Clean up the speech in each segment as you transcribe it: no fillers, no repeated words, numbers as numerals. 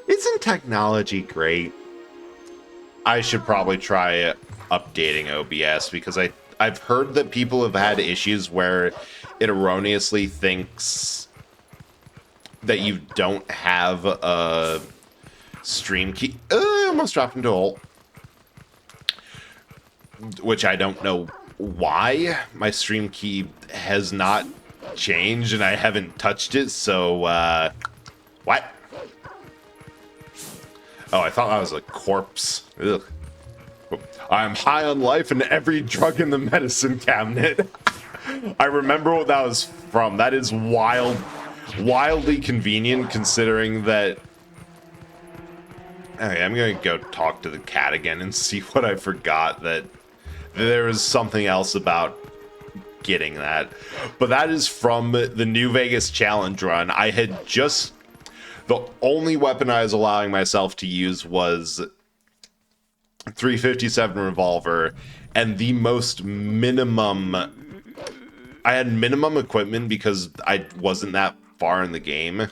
Isn't technology great? I should probably try updating OBS because I've heard that people have had issues where it erroneously thinks that you don't have a stream key. Almost dropped into a hole. Which I don't know why. My stream key has not changed and I haven't touched it, so, what? Oh, I thought that was a corpse. Ugh. I'm high on life and every drug in the medicine cabinet. I remember what that was from. That is wildly convenient considering that... Okay, I'm gonna go talk to the cat again and see what I forgot, that there was something else about getting that. But that is from the New Vegas challenge run. I had just... The only weapon I was allowing myself to use was 357 revolver, and the most minimum... I had minimum equipment because I wasn't that far in the game.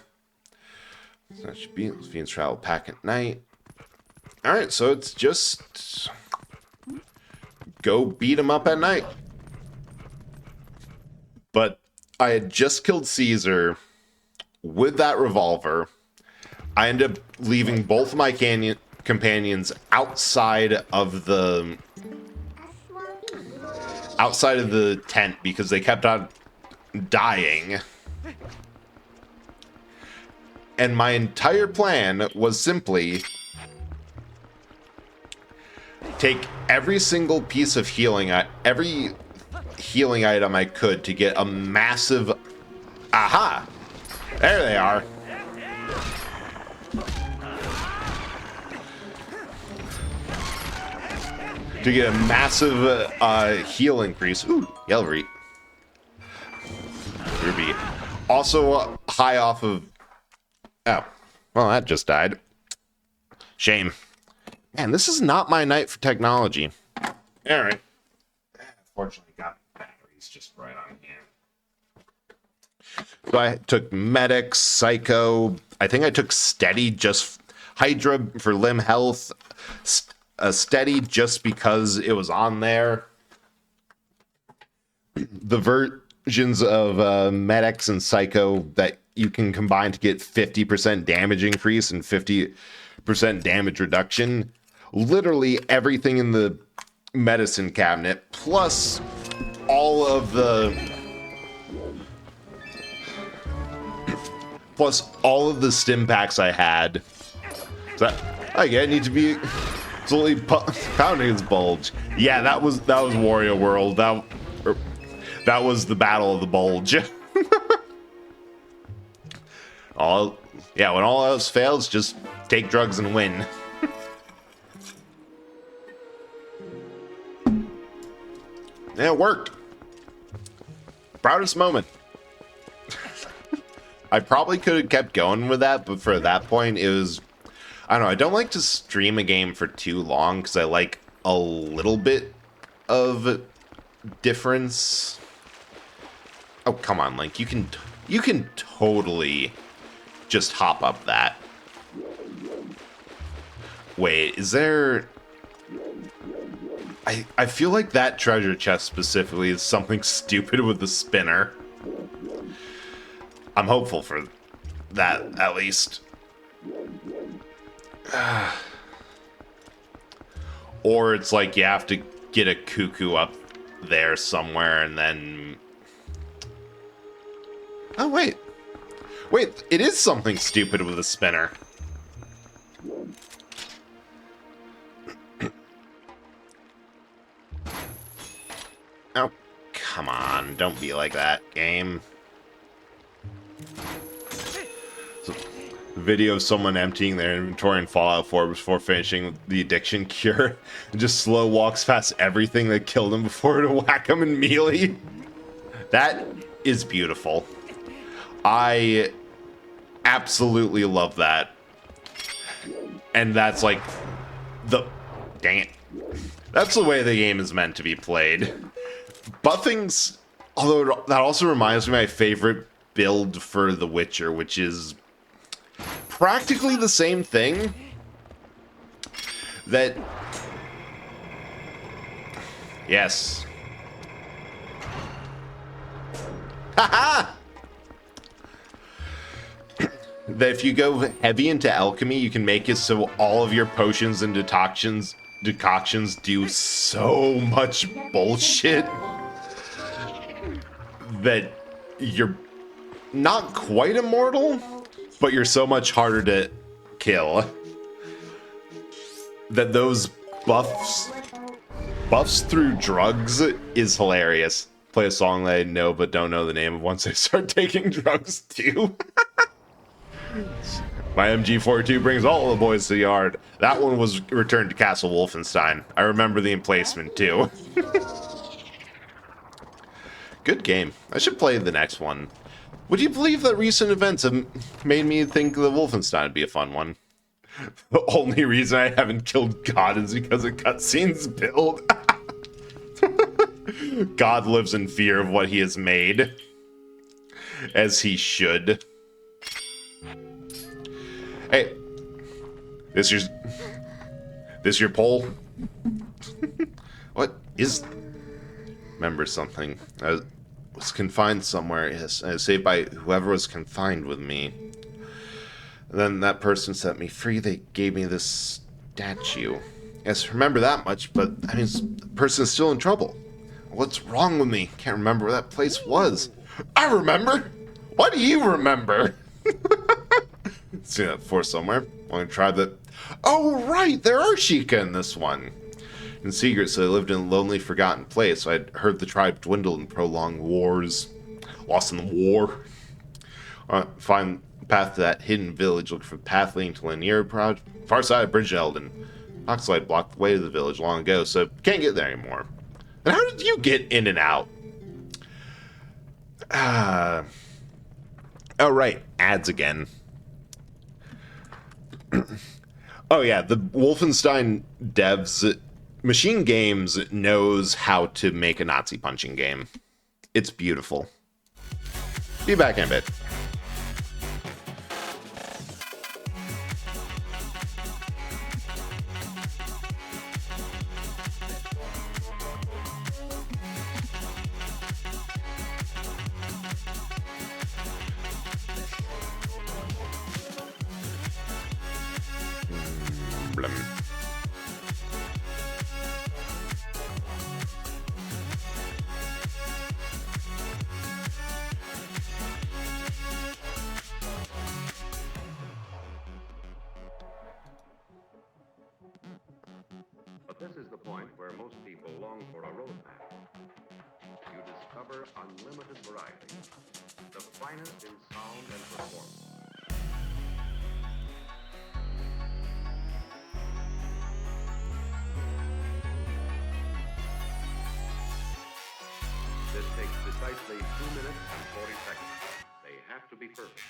So that should be Phoenix Travel Pack at night. Alright, so it's just... go beat him up at night. But I had just killed Caesar with that revolver. I ended up leaving both of my companions outside of the tent because they kept on dying. And my entire plan was simply take every single piece of healing, every healing item I could to get a massive... Aha! There they are. To get a massive heal increase. Ooh, yellow reap. Ruby. Also high off of... Oh, well, that just died. Shame. Man, this is not my night for technology. All right. Fortunately, got batteries just right on hand. So I took Medics, Psycho. I think I took Steady, just Hydra for limb health. Steady just because it was on there. The versions of Medics and Psycho that you can combine to get 50% damage increase and 50% damage reduction. Literally everything in the medicine cabinet, plus all of the stim packs I had. So I need to be slowly pounding his bulge. Yeah, that was Wario World. That was the Battle of the Bulge. When all else fails, just take drugs and win. Yeah, it worked. Proudest moment. I probably could have kept going with that, but for that point, it was... I don't know, I don't like to stream a game for too long, because I like a little bit of difference. Oh, come on, Link. You can totally just hop up that. Wait, is there... I feel like that treasure chest specifically is something stupid with the spinner. I'm hopeful for that, at least. Or it's like you have to get a cuckoo up there somewhere and then... Oh, wait. Wait, it is something stupid with a spinner. Oh, come on. Don't be like that, game. So, video of someone emptying their inventory in Fallout 4 before finishing the addiction cure. And just slow walks past everything that killed him before to whack him in melee. That is beautiful. I absolutely love that. And that's like the... Dang it. That's the way the game is meant to be played. Buffing's... Although that also reminds me of my favorite build for The Witcher, which is practically the same thing. That... Yes. Haha! That if you go heavy into alchemy, you can make it so all of your potions and decoctions do so much bullshit that you're not quite immortal, but you're so much harder to kill that those buffs through drugs is hilarious. Play a song that I know but don't know the name of once I start taking drugs too. My MG42 brings all the boys to the yard. That one was returned to Castle Wolfenstein. I remember the emplacement too. Good game. I should play the next one. Would you believe that recent events have made me think the Wolfenstein would be a fun one? The only reason I haven't killed God is because of cutscenes build. God lives in fear of what he has made. As he should. Hey, this your poll? What is... Remember something. I was confined somewhere. Yes, I was saved by whoever was confined with me. And then that person set me free. They gave me this statue. Yes, remember that much, but I mean, the person is still in trouble. What's wrong with me? Can't remember where that place was. I remember. What do you remember? See that before somewhere. Want to try that? Oh, right. There are Sheikah in this one. In secret, so they lived in a lonely, forgotten place. So I'd heard the tribe dwindle in prolonged wars. Lost in the war. Find the path to that hidden village. Look for the path leading to Lanier Prod. Far side of Bridge Eldon. Oxalite blocked the way to the village long ago, so can't get there anymore. And how did you get in and out? Oh, right. Ads again. Oh, yeah. The Wolfenstein devs... Machine Games knows how to make a Nazi punching game. It's beautiful. Be back in a bit. This is the point where most people long for a roadmap. You discover unlimited variety, the finest in sound and performance. This takes precisely 2 minutes and 40 seconds. They have to be perfect.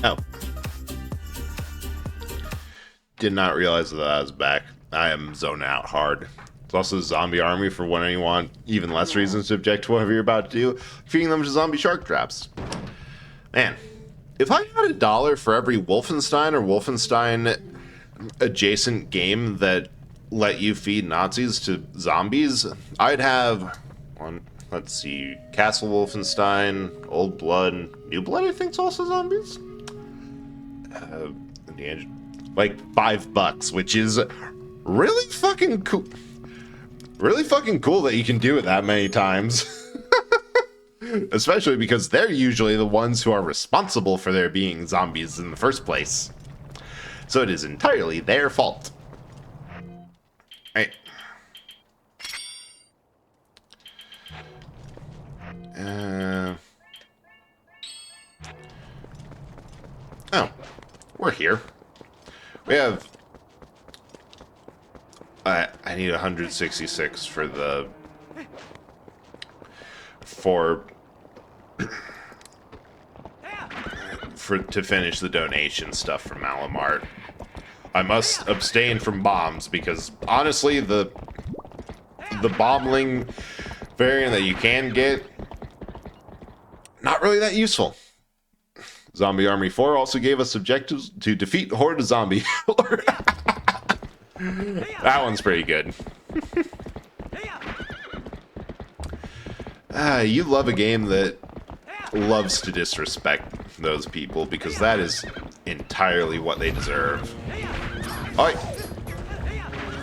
Oh. Did not realize that I was back. I am zoning out hard. It's also zombie army for when you want even less reasons to object to whatever you're about to do. Feeding them to zombie shark traps. Man, if I had $1 for every Wolfenstein or Wolfenstein adjacent game that let you feed Nazis to zombies, I'd have one. Let's see, Castle Wolfenstein, Old Blood, New Blood. I think it's also zombies. Like $5, which is really fucking cool. Really fucking cool that you can do it that many times. Especially because they're usually the ones who are responsible for there being zombies in the first place. So it is entirely their fault. Right. Oh, we're here. We have... I need 166 for the... to finish the donation stuff from Malamart. I must abstain from bombs because honestly the bombling variant that you can get, not really that useful. Zombie Army 4 also gave us objectives to defeat Horde of Zombie. That one's pretty good. You love a game that loves to disrespect those people because that is entirely what they deserve. Oi!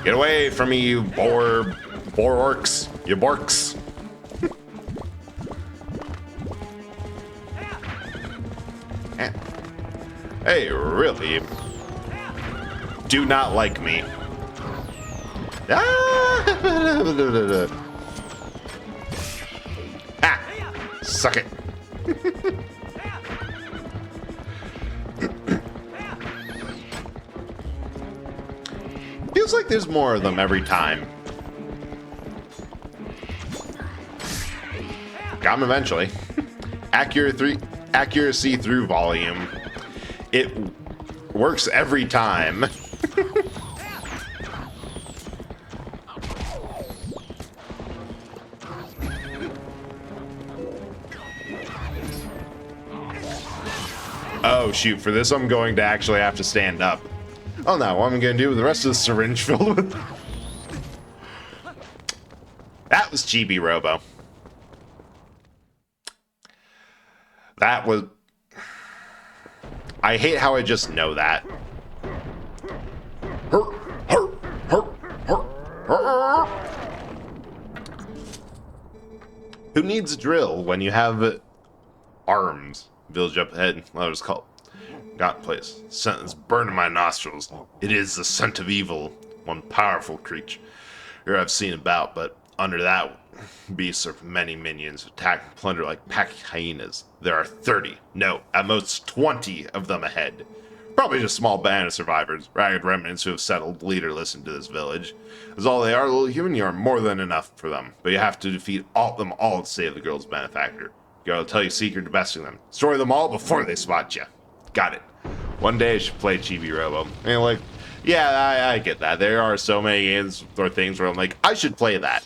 Get away from me, you boar orcs, you borks. Hey, really? Do not like me. Ah! Suck it. Feels like there's more of them every time. Got him eventually. Accuracy through volume. It works every time. Oh shoot, for this I'm going to actually have to stand up. Oh no, what am I going to do with the rest of the syringe filled with... That was Chibi Robo. That was... I hate how I just know that. Who needs a drill when you have arms? Village up ahead. What was called? Got place. Scent is burning my nostrils. It is the scent of evil. One powerful creature here I've seen about, but under that beasts are many minions, attack and plunder like pack hyenas. There are 30, no, at most 20 of them ahead. Probably just a small band of survivors, ragged remnants who have settled leaderless into this village. As all they are, little human, you are more than enough for them, but you have to defeat them all to save the girl's benefactor. Go tell your secret to besting them. Destroy them all before they spot you. Got it. One day I should play Chibi Robo. And like, yeah, I get that. There are so many games or things where I'm like, I should play that.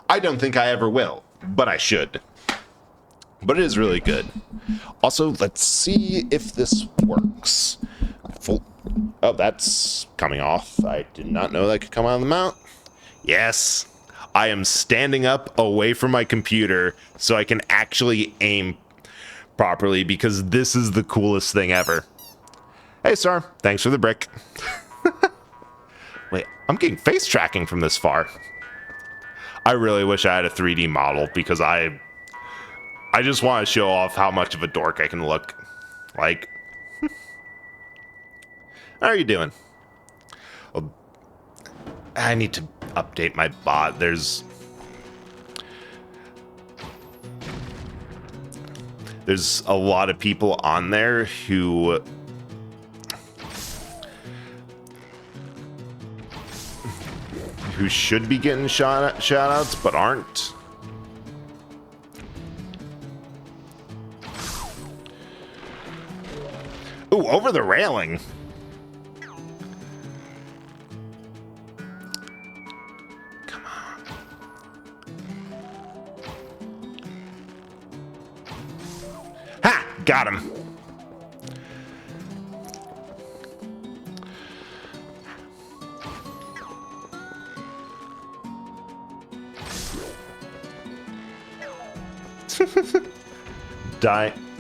I don't think I ever will, but I should. But it is really good. Also, let's see if this works. Oh, that's coming off. I did not know that could come out of the mount. Yes. I am standing up away from my computer so I can actually aim properly because this is the coolest thing ever. Hey, sir. Thanks for the brick. Wait, I'm getting face tracking from this far. I really wish I had a 3D model because I just want to show off how much of a dork I can look like. How are you doing? Well, I need to update my bot. There's a lot of people on there who should be getting shout outs but aren't. Ooh, over the railing. Come on. Ha! Got him.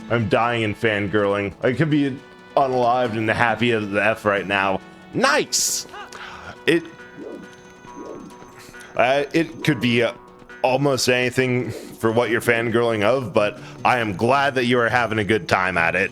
I'm dying and fangirling. I could be unalived and happy as the F right now. Nice! It could be almost anything for what you're fangirling of, but I am glad that you are having a good time at it.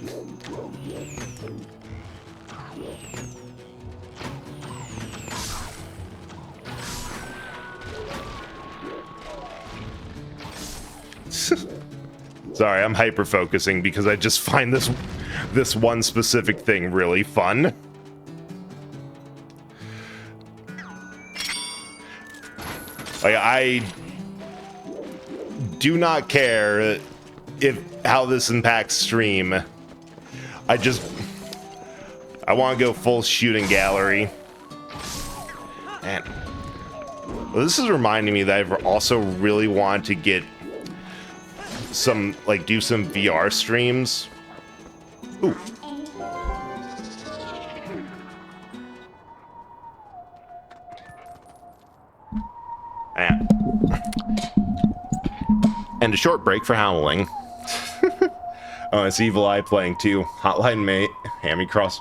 Sorry, I'm hyper focusing because I just find this one specific thing really fun. Like, I do not care how this impacts stream. I want to go full shooting gallery. Man, well, this is reminding me that I've also really wanted to get do some VR streams. Ooh. And a short break for howling. Oh, it's Evil Eye playing too. Hotline Mate, Hammy Cross.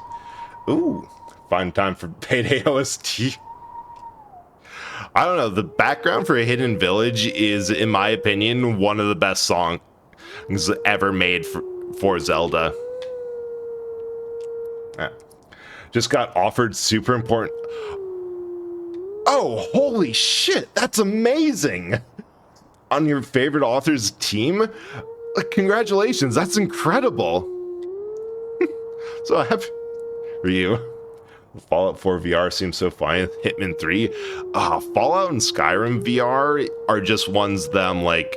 Ooh, fine time for Payday OST. I don't know, the background for A Hidden Village is, in my opinion, one of the best songs ever made for Zelda. Just got offered super important. Oh, holy shit, that's amazing! On your favorite author's team? Congratulations, that's incredible! So happy for you. Fallout 4 VR seems so fine. Hitman 3. Fallout and Skyrim VR are just ones that I'm like,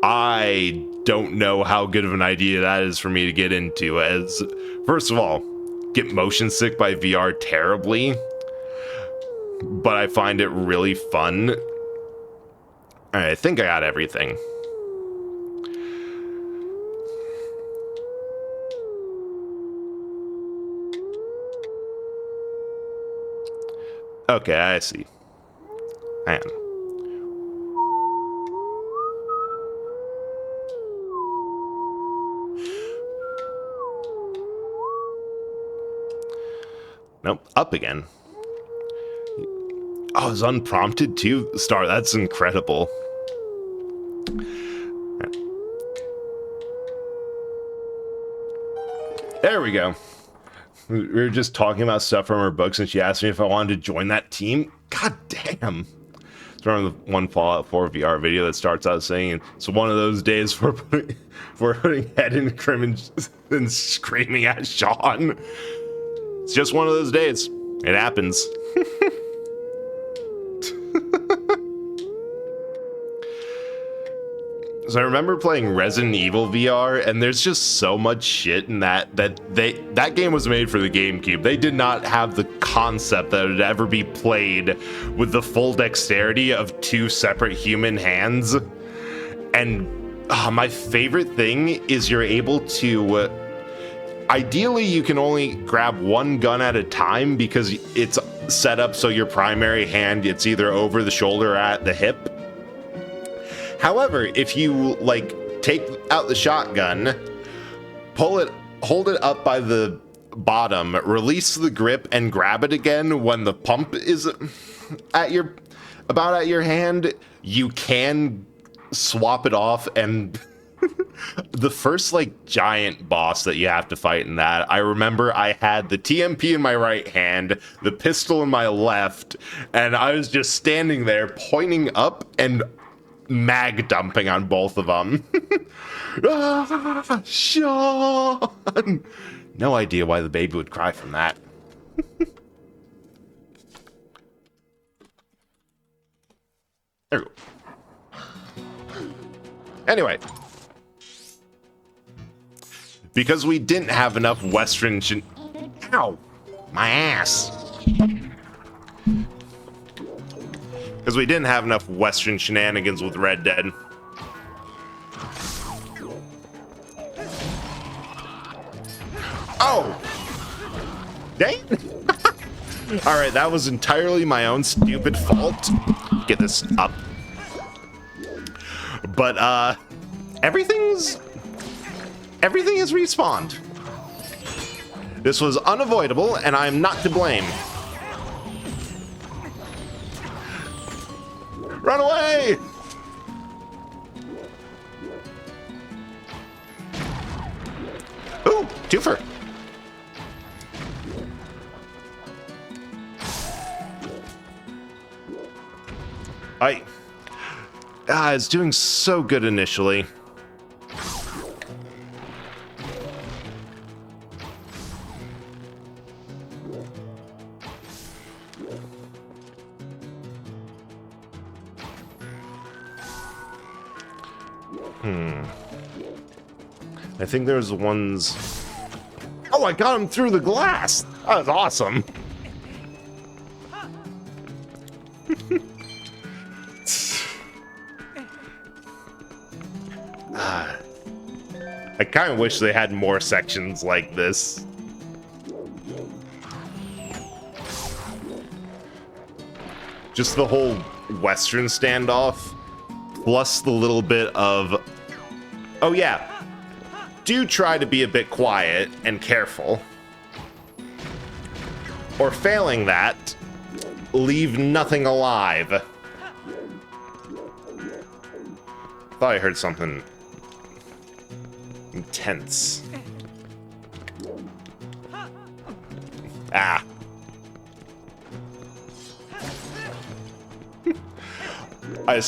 I don't know how good of an idea that is for me to get into. As, first of all, get motion sick by VR terribly, but I find it really fun. Alright, I think I got everything. Okay, I see. Man. Nope, up again. Oh, it's unprompted too? Star, that's incredible. There we go. We were just talking about stuff from her books, and she asked me if I wanted to join that team. God damn. It's remember the one Fallout 4 VR video that starts out saying, it's one of those days for putting head in crim and screaming at Sean. It's just one of those days. It happens. So I remember playing Resident Evil VR, and there's just so much shit in that game was made for the GameCube. They did not have the concept that it would ever be played with the full dexterity of two separate human hands. And my favorite thing is you're able to... ideally, you can only grab one gun at a time because it's set up so your primary hand, it's either over the shoulder or at the hip. However, if you take out the shotgun, hold it up by the bottom, release the grip and grab it again when the pump is at your hand, you can swap it off. And the first giant boss that you have to fight in that, I remember I had the TMP in my right hand, the pistol in my left, and I was just standing there pointing up and mag dumping on both of them. Sean! No idea why the baby would cry from that. There we go. Anyway. Because we didn't have enough Western Ow! My ass! Because we didn't have enough Western shenanigans with Red Dead. Oh! Dang! Alright, that was entirely my own stupid fault. Get this up. But, everything is respawned. This was unavoidable, and I'm not to blame. Run away! Ooh, twofer. It's doing so good initially. I think there's ones... Oh, I got him through the glass! That was awesome! I kind of wish they had more sections like this. Just the whole Western standoff, plus the little bit of... Oh yeah, do try to be a bit quiet and careful. Or failing that, leave nothing alive. Thought I heard something intense. Ah. I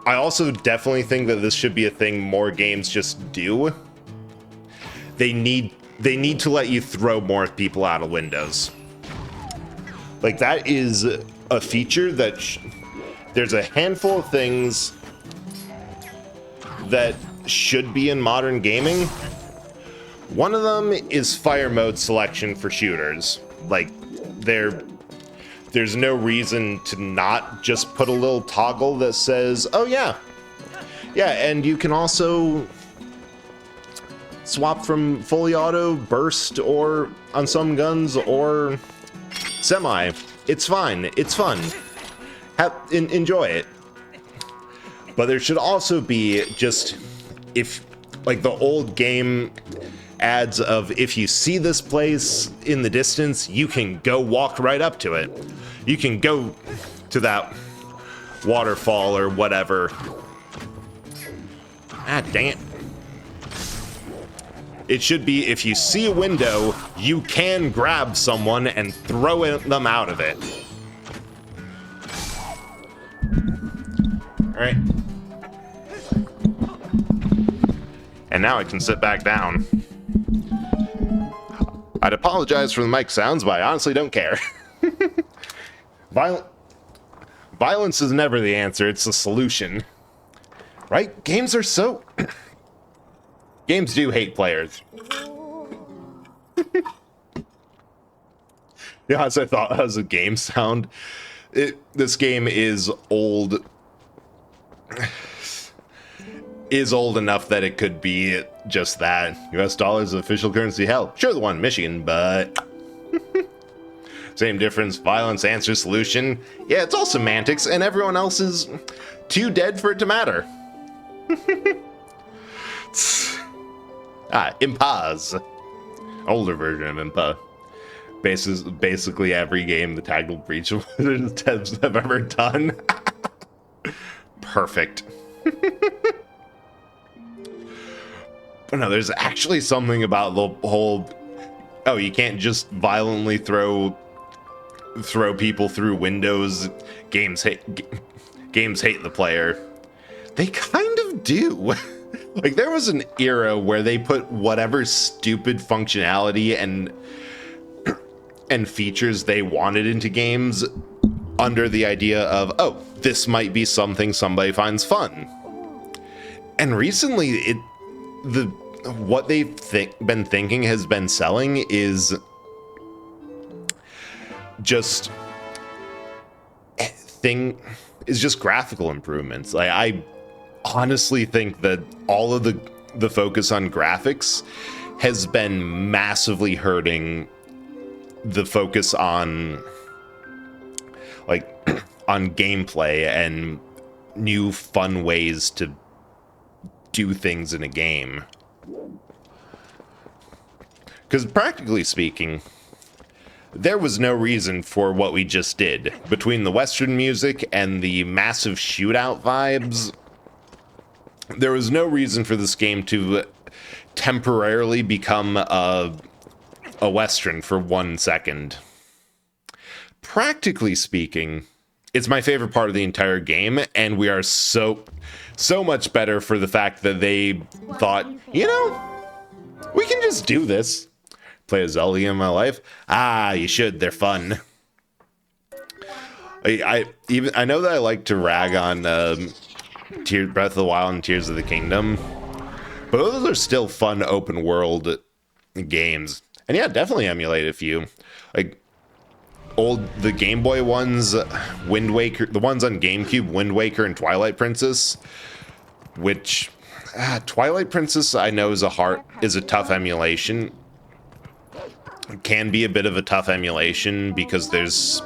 also definitely think that this should be a thing more games just do. They need to let you throw more people out of windows. Like, that is a feature that there's a handful of things that should be in modern gaming. One of them is fire mode selection for shooters. Like, there's no reason to not just put a little toggle that says, oh yeah, and you can also swap from fully auto, burst, or on some guns, or semi. It's fine. It's fun. Enjoy it. But there should also be just, if, like the old game ads of, if you see this place in the distance, you can go walk right up to it. You can go to that waterfall or whatever. Ah, dang it. It should be, if you see a window, you can grab someone and throw them out of it. All right. And now I can sit back down. I'd apologize for the mic sounds, but I honestly don't care. Violence is never the answer, it's the solution. Right? Games are so... Games do hate players. Yeah, as I thought that was a game sound. This game is old... is old enough that it could be just that. US dollar is the official currency. Hell, sure the one in Michigan, but... Same difference, violence, answer, solution. Yeah, it's all semantics, and everyone else is too dead for it to matter. Impaz. Older version of Impa. Basically every game the Tactical Breach devs have ever done. Perfect. But no, there's actually something about the whole... Oh, you can't just violently throw people through windows. Games hate the player. They kind of do. Like, there was an era where they put whatever stupid functionality and features they wanted into games under the idea of, oh, this might be something somebody finds fun. And recently, what they've been thinking has been selling is just graphical improvements. Like, I honestly think that all of the focus on graphics has been massively hurting the focus on like on gameplay and new fun ways to do things in a game. Because practically speaking, there was no reason for what we just did. Between the Western music and the massive shootout vibes, there was no reason for this game to temporarily become a Western for 1 second. Practically speaking, it's my favorite part of the entire game, and we are so much better for the fact that they thought, you know, we can just do this. Play a Zelda in my life? Ah, you should. They're fun. I know that I like to rag on Breath of the Wild and Tears of the Kingdom, but those are still fun open world games. And yeah, definitely emulate a few. Like the Game Boy ones, Wind Waker, the ones on GameCube, Wind Waker and Twilight Princess, which Twilight Princess I know is a tough emulation. Can be a bit of a tough emulation because there's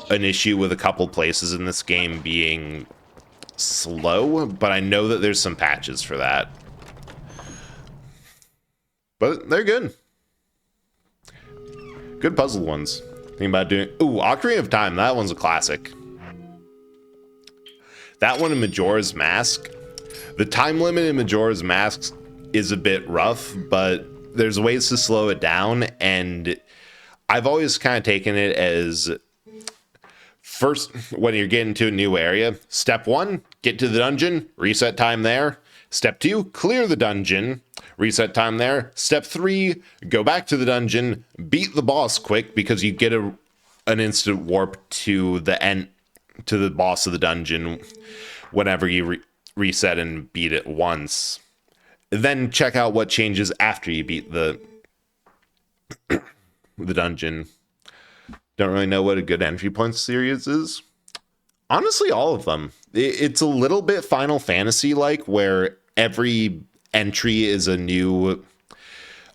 an issue with a couple places in this game being slow, but I know that there's some patches for that. But they're good. Good puzzle ones. Think about doing... Ooh, Ocarina of Time. That one's a classic. That one in Majora's Mask. The time limit in Majora's Mask is a bit rough, but there's ways to slow it down, and I've always kind of taken it as first, when you're getting to a new area, step 1, get to the dungeon, reset time there. Step 2, clear the dungeon, reset time there. Step 3, go back to the dungeon, beat the boss quick because you get an instant warp to the end, to the boss of the dungeon whenever you reset and beat it once. Then check out what changes after you beat the dungeon. Don't really know what a good entry point series is. Honestly, all of them. It's a little bit Final Fantasy like, where every entry is a new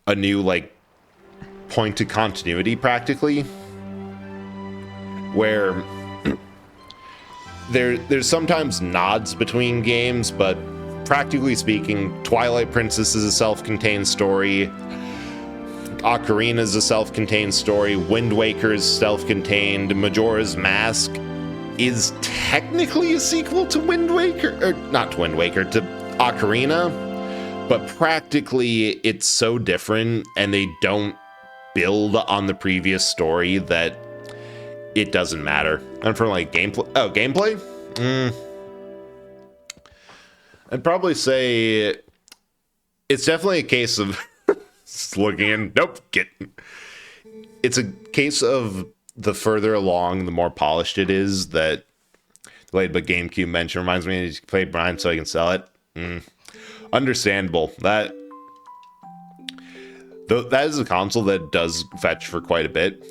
like point to continuity practically. Where there's sometimes nods between games, but practically speaking, Twilight Princess is a self-contained story. Ocarina is a self-contained story. Wind Waker is self-contained. Majora's Mask is technically a sequel to Wind Waker, or not to Wind Waker, to Ocarina, but practically it's so different and they don't build on the previous story that it doesn't matter. And for like gameplay? I'd probably say it's definitely a case of looking in. Nope. It's a case of the further along, the more polished it is. That delayed but GameCube mention reminds me to play Brian so I can sell it. Understandable. That is a console that does fetch for quite a bit.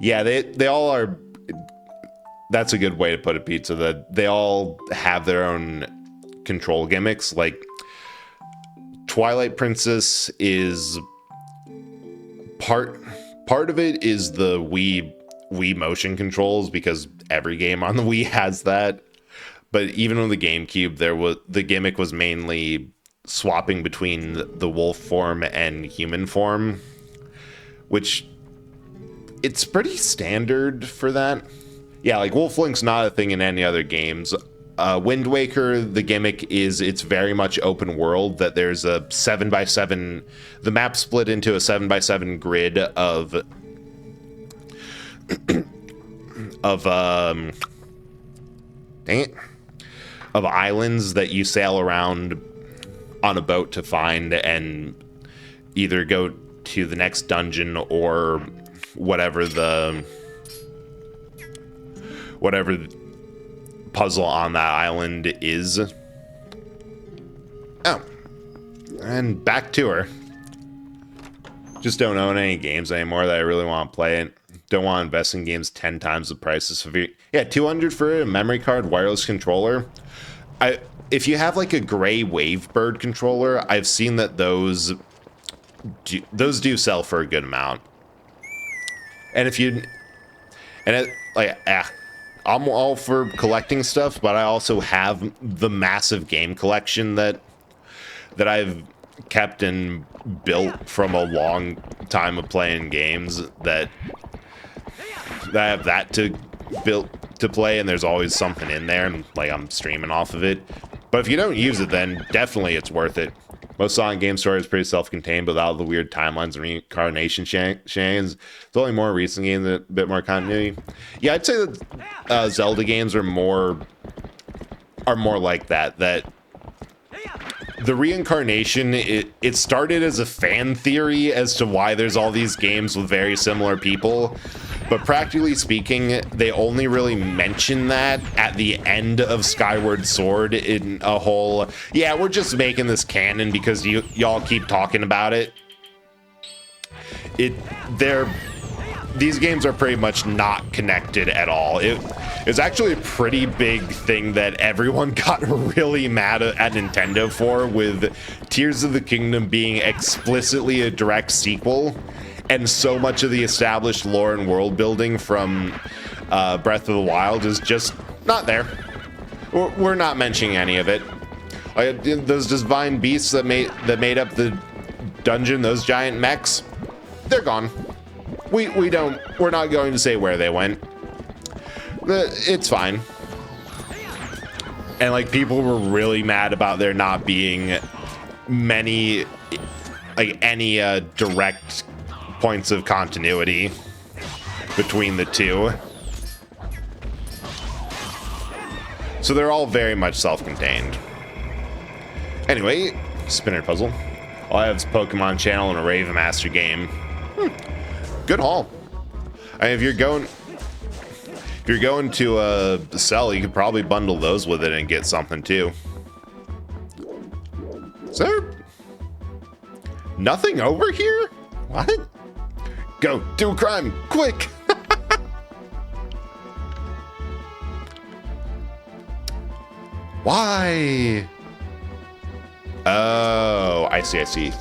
Yeah, they all are. That's a good way to put it, Pizza. That they all have their own control gimmicks. Like Twilight Princess is part of it is the Wii motion controls, because every game on the Wii has that. But even on the GameCube, the gimmick was mainly swapping between the wolf form and human form, which it's pretty standard for that. Yeah, like Wolf Link's not a thing in any other games. Wind Waker, the gimmick is it's very much open world, that there's a 7x7, the map split into a 7x7 grid of islands that you sail around on a boat to find and either go to the next dungeon or whatever puzzle on that island is. Oh, And back to her. Just don't own any games anymore that I really want to play. And don't want to invest in games 10 times the prices. So yeah, 200 for a memory card, wireless controller. If you have like a gray Wavebird controller, I've seen that those do sell for a good amount. And if you, and it, like, I'm all for collecting stuff, but I also have the massive game collection that I've kept and built from a long time of playing games that I have that to build to play, and there's always something in there, and like I'm streaming off of it. But if you don't use it, then definitely it's worth it. Most Sonic game story is pretty self-contained, but without the weird timelines and reincarnation shenanigans. It's only more recent games that a bit more continuity. Yeah, I'd say that Zelda games are more like that. That the reincarnation, it started as a fan theory as to why there's all these games with very similar people. But practically speaking, they only really mention that at the end of Skyward Sword in a whole, yeah, we're just making this canon because y'all keep talking about it. These games are pretty much not connected at all. It's actually a pretty big thing that everyone got really mad at Nintendo for, with Tears of the Kingdom being explicitly a direct sequel. And so much of the established lore and world building from Breath of the Wild is just not there. We're not mentioning any of it. Those divine beasts that made up the dungeon, those giant mechs, they're gone. We're not going to say where they went. It's fine. And like, people were really mad about there not being many, like, any direct points of continuity between the two. So they're all very much self-contained. Anyway, spinner puzzle. All I have is Pokemon Channel and a Raven Master game. Good haul. I mean, if you're going to sell, you could probably bundle those with it and get something too. Is there nothing over here? What? Go, do a crime, quick! Why? Oh, I see.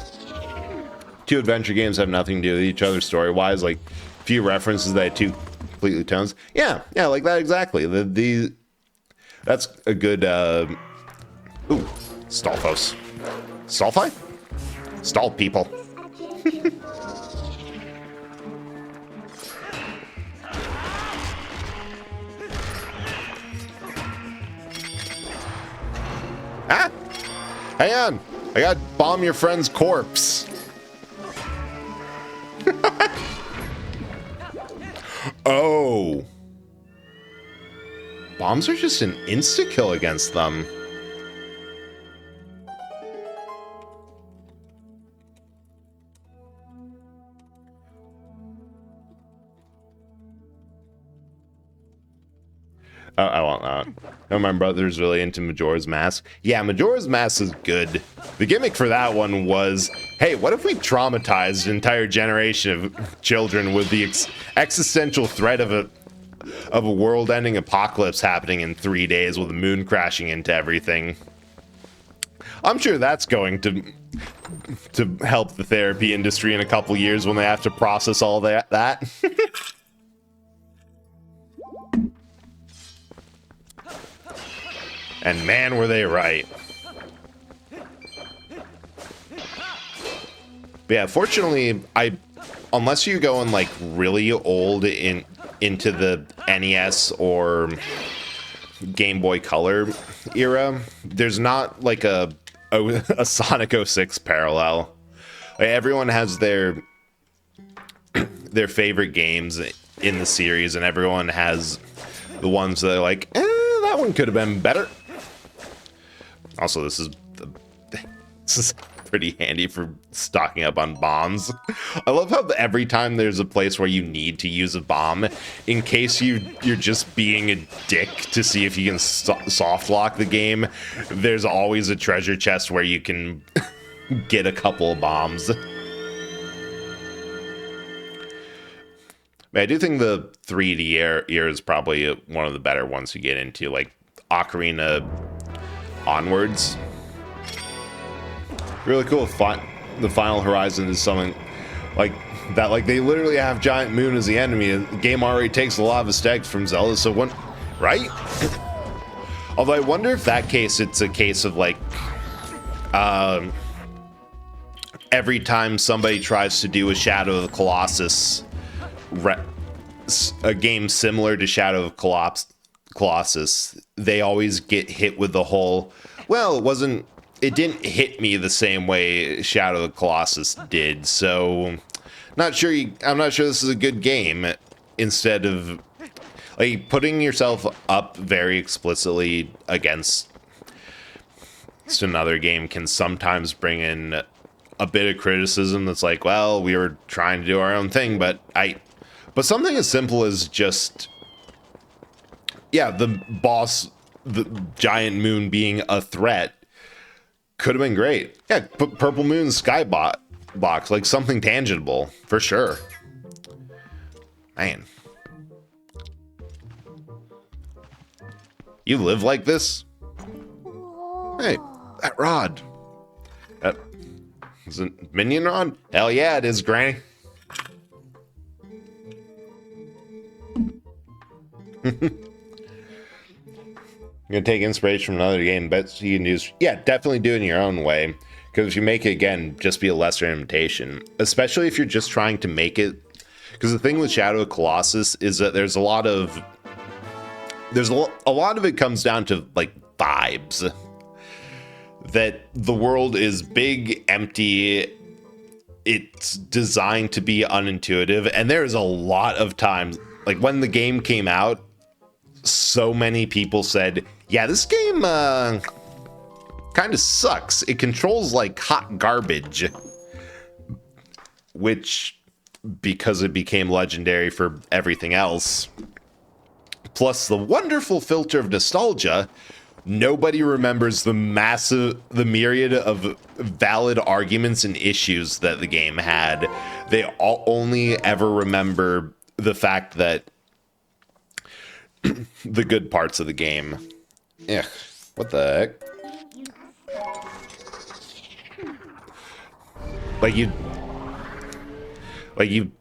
Two adventure games have nothing to do with each other story-wise, like a few references that had two completely tones. Yeah, like that exactly. That's a good, ooh, Stalfos. Stalfi? Stall people. Ah! Hang on! I got bomb your friend's corpse. Oh. Bombs are just an insta-kill against them. I want that. No, my brother's really into Majora's Mask. Yeah, Majora's Mask is good. The gimmick for that one was, hey, what if we traumatized an entire generation of children with the existential threat of a world-ending apocalypse happening in 3 days with the moon crashing into everything? I'm sure that's going to help the therapy industry in a couple years when they have to process all that. And man, were they right. But yeah, fortunately, unless you go in like really old into the NES or Game Boy Color era, there's not like a Sonic 06 parallel. Like, everyone has their favorite games in the series, and everyone has the ones that are like, that one could have been better. Also, this is pretty handy for stocking up on bombs. I love how every time there's a place where you need to use a bomb, in case you're just being a dick to see if you can soft lock the game, there's always a treasure chest where you can get a couple of bombs. I do think the 3D era is probably one of the better ones to get into, like Ocarina onwards. Really cool. The Final Horizon is something like that. Like they literally have Giant Moon as the enemy, and the game already takes a lot of mistakes from Zelda. So when, right? Although I wonder if that case, it's a case of like, every time somebody tries to do a Shadow of the Colossus, a game similar to Shadow of Colossus, they always get hit with the whole, well, it didn't hit me the same way Shadow of the Colossus did, so I'm not sure this is a good game. Instead of like putting yourself up very explicitly against another game can sometimes bring in a bit of criticism that's like, well, we were trying to do our own thing, but something as simple as just, yeah, the boss, the Giant Moon being a threat could have been great. Yeah, put Purple Moon Skybox, like something tangible, for sure. Man. You live like this? Hey, that rod. That is it Minion Rod? Hell yeah, it is, Granny. You're gonna take inspiration from another game, but you can use, yeah, definitely do it in your own way. Because if you make it again, just be a lesser imitation. Especially if you're just trying to make it. Because the thing with Shadow of Colossus is that there's a lot of it comes down to like vibes. That the world is big, empty. It's designed to be unintuitive, and there's a lot of times, like when the game came out, so many people said, yeah, this game kind of sucks. It controls like hot garbage. Which, because it became legendary for everything else, plus the wonderful filter of nostalgia, nobody remembers the myriad of valid arguments and issues that the game had. They all only ever remember the fact that the good parts of the game. Yeah, what the heck? Like you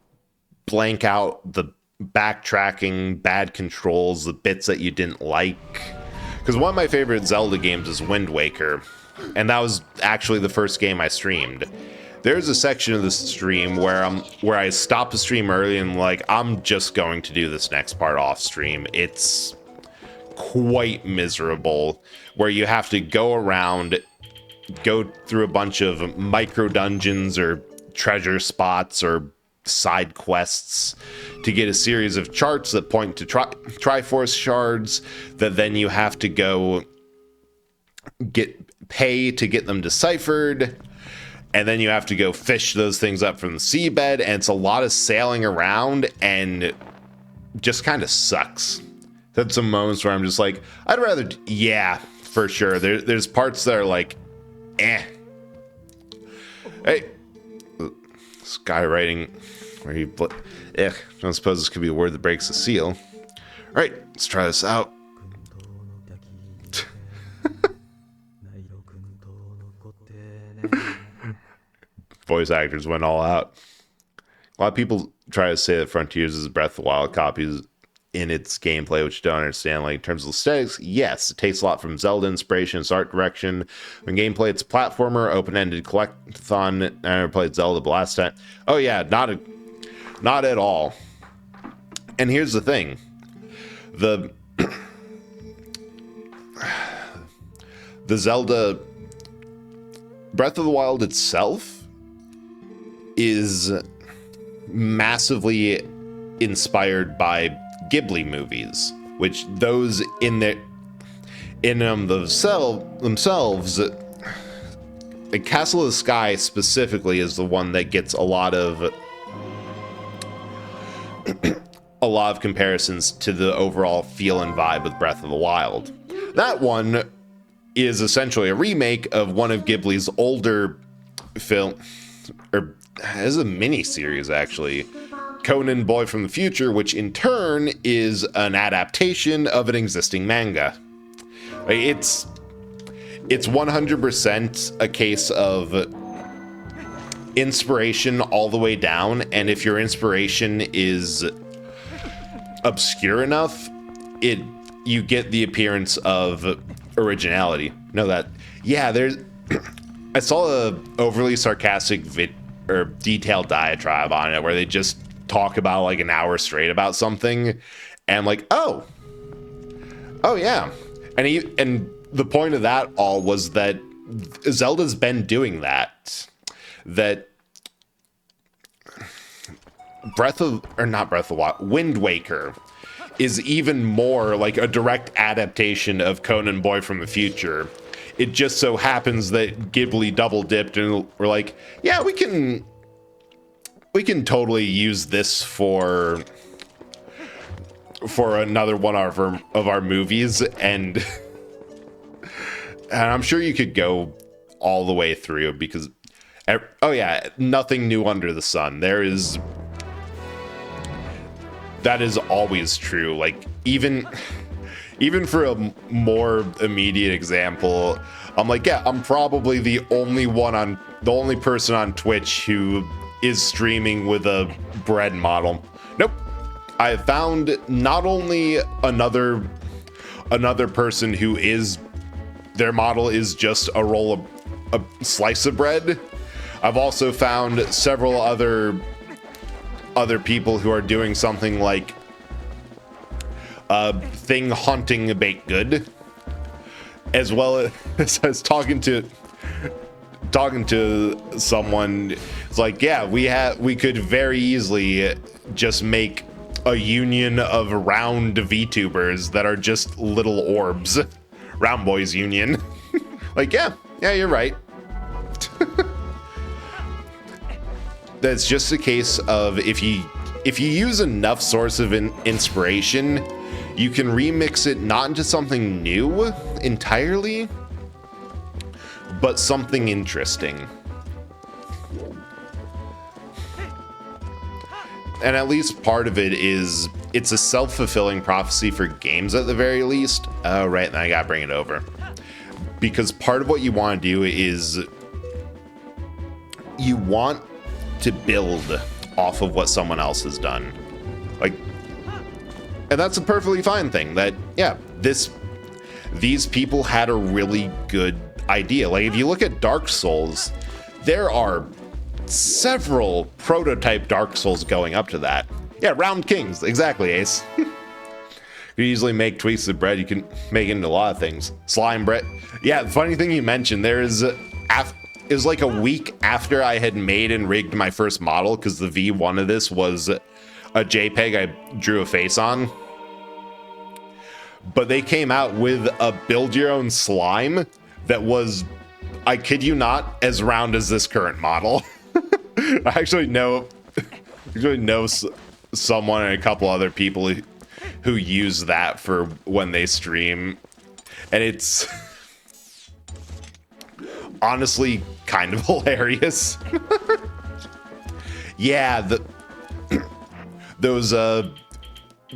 blank out the backtracking, bad controls, the bits that you didn't like. Because one of my favorite Zelda games is Wind Waker, and that was actually the first game I streamed. There's a section of the stream where I stop the stream early and like, I'm just going to do this next part off stream. It's quite miserable, where you have to go around, go through a bunch of micro dungeons or treasure spots or side quests to get a series of charts that point to Triforce shards that then you have to go pay to get them deciphered. And then you have to go fish those things up from the seabed, and it's a lot of sailing around, and just kind of sucks. That's some moments where I'm just like, I'd rather, yeah, for sure. There's parts that are like, eh. Hey, skywriting, where you, I don't suppose this could be a word that breaks the seal. All right, let's try this out. Voice actors went all out. A lot of people try to say that Frontiers is Breath of the Wild copies in its gameplay, which you don't understand. Like in terms of aesthetics, yes, it takes a lot from Zelda inspiration, its art direction. When gameplay, it's a platformer, open-ended collectathon. I never played Zelda the last time. Oh yeah, not at all. And here's the thing: the Zelda Breath of the Wild itself is massively inspired by Ghibli movies, which those in themselves, Castle of the Sky specifically is the one that gets a lot of comparisons to the overall feel and vibe with Breath of the Wild. That one is essentially a remake of one of Ghibli's older film, or as a mini series actually, Conan Boy from the Future, which in turn is an adaptation of an existing manga. It's 100% a case of inspiration all the way down, and if your inspiration is obscure enough, you get the appearance of originality. Know that? Yeah, there's. I saw a overly sarcastic or detailed diatribe on it where they just talk about like an hour straight about something, and like, oh yeah, and the point of that all was that Zelda's been doing that. That Wind Waker is even more like a direct adaptation of Conan Boy from the Future. It just so happens that Ghibli double dipped and we're like, yeah, we can totally use this for another one of our movies, and I'm sure you could go all the way through because, oh yeah, nothing new under the sun. That is always true. Like even for a more immediate example, I'm like, yeah, I'm probably the only person on Twitch who is streaming with a bread model. Nope. I found not only another person who is their model is just a slice of bread. I've also found several other people who are doing something like thing hunting a baked good, as well as talking to someone. It's like, yeah, we could very easily just make a union of round VTubers that are just little orbs. Round Boys Union. Like, yeah, you're right. That's just a case of if you use enough source of inspiration, you can remix it not into something new entirely, but something interesting. And at least part of it is it's a self-fulfilling prophecy for games at the very least. Oh, right, then I gotta bring it over. Because part of what you want to do is you want to build off of what someone else has done. Like, and that's a perfectly fine thing. That, yeah, these people had a really good idea. Like, if you look at Dark Souls, there are several prototype Dark Souls going up to that. Yeah, Round Kings, exactly, Ace. You easily make twisted bread. You can make it into a lot of things. Slime bread. Yeah, the funny thing you mentioned, it was like a week after I had made and rigged my first model, because the V1 of this was a JPEG I drew a face on. But they came out with a build your own slime that was, I kid you not, as round as this current model. I actually know someone and a couple other people who use that for when they stream, and it's honestly kind of hilarious. Yeah, those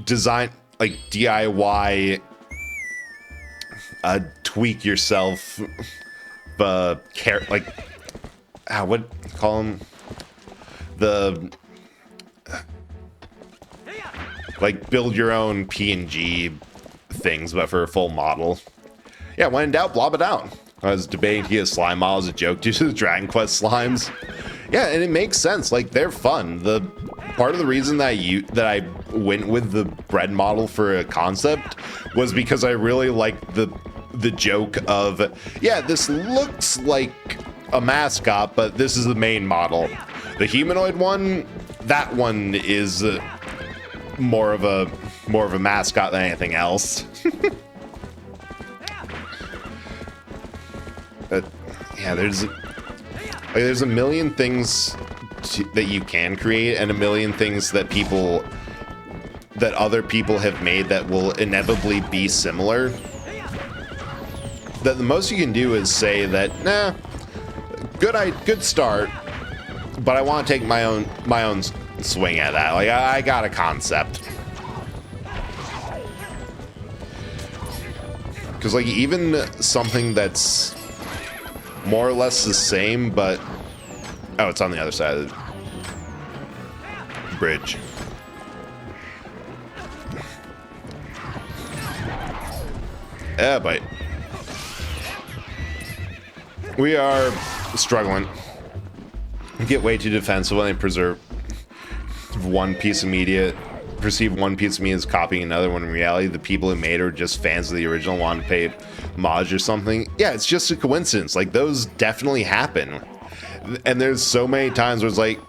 design, like DIY tweak yourself like what call them, the like build your own PNG things, but for a full model. Yeah, when in doubt, blob it out. I was debating to get slime model as a joke due to the Dragon Quest slimes. Yeah, and it makes sense. Like, they're fun. The part of the reason that I went with the bread model for a concept was because I really liked the joke of, yeah, this looks like a mascot, but this is the main model. The humanoid one, that one is more of a mascot than anything else. But yeah, there's a million things that you can create, and a million things that other people have made that will inevitably be similar. That the most you can do is say that, nah, good start, but I want to take my own swing at that. Like I got a concept. Because like even something that's more or less the same, but oh, it's on the other side of the bridge. Yeah, but we are struggling. We get way too defensive when they perceive one piece of media as copying another, when in reality the people who made it are just fans of the original, want to pay homage or something. Yeah, it's just a coincidence. Like those definitely happen. And there's so many times where it's like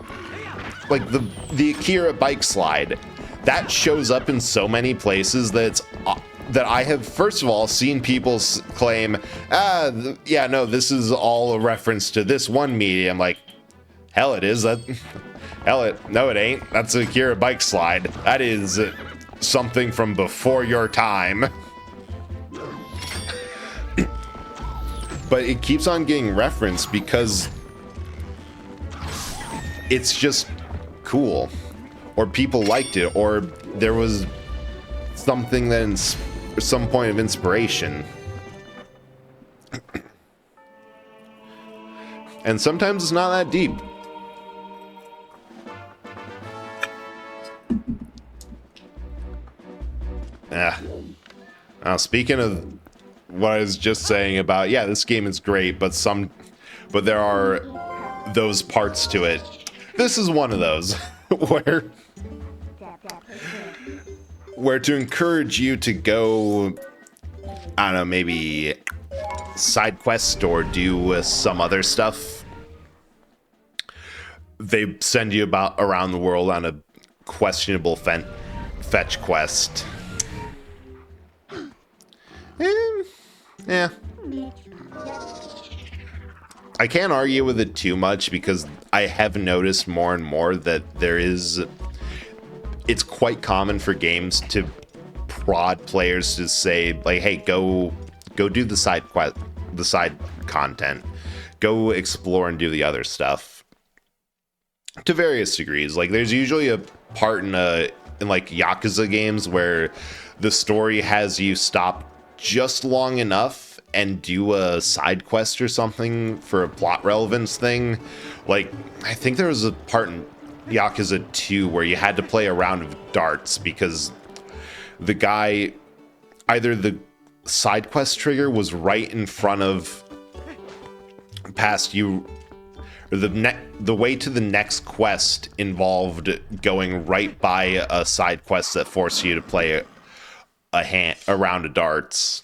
the Akira bike slide that shows up in so many places that I have, first of all, seen people claim, yeah, no, this is all a reference to this one media. I'm like, hell, it is. No, it ain't. That's a Akira bike slide. That is something from before your time. But it keeps on getting referenced because it's just cool, or people liked it, or there was something that some point of inspiration. And sometimes it's not that deep. Now, speaking of what I was just saying about, yeah, this game is great, but there are those parts to it. This is one of those where to encourage you to go, I don't know, maybe side quest or do some other stuff, they send you around the world on a questionable fetch quest. Yeah. I can't argue with it too much because I have noticed more and more that it's quite common for games to prod players to say, like, hey, go do the side content, go explore and do the other stuff to various degrees. Like there's usually a part in like Yakuza games where the story has you stop just long enough and do a side quest or something for a plot relevance thing. Like I think there was a part in Yakuza 2 where you had to play a round of darts because the guy, either the side quest trigger was right in front of past you, or the way to the next quest involved going right by a side quest that forced you to play a round of darts,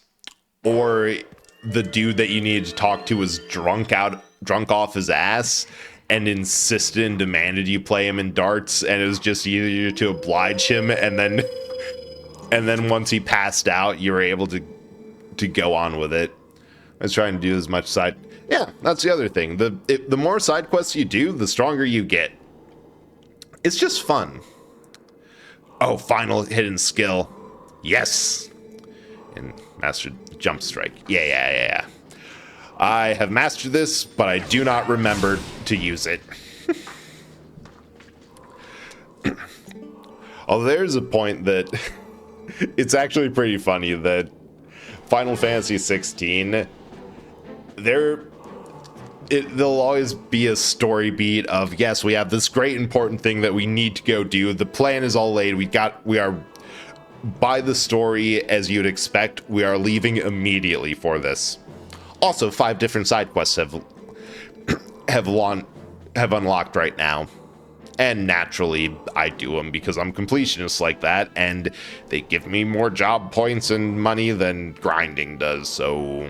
or the dude that you needed to talk to was drunk off his ass and insisted and demanded you play him in darts, and it was just easier to oblige him, and then once he passed out, you were able to go on with it. I was trying to do as much side. Yeah, that's the other thing. The more side quests you do, the stronger you get. It's just fun. Oh, final hidden skill. Yes. And mastered jump strike. Yeah. I have mastered this, but I do not remember to use it. Although there's a point that it's actually pretty funny that Final Fantasy 16, there'll always be a story beat of, yes, we have this great important thing that we need to go do. The plan is all laid. We are by the story as you'd expect. We are leaving immediately for this. Also, 5 different side quests have unlocked right now. And naturally, I do them because I'm completionist like that, and they give me more job points and money than grinding does, so...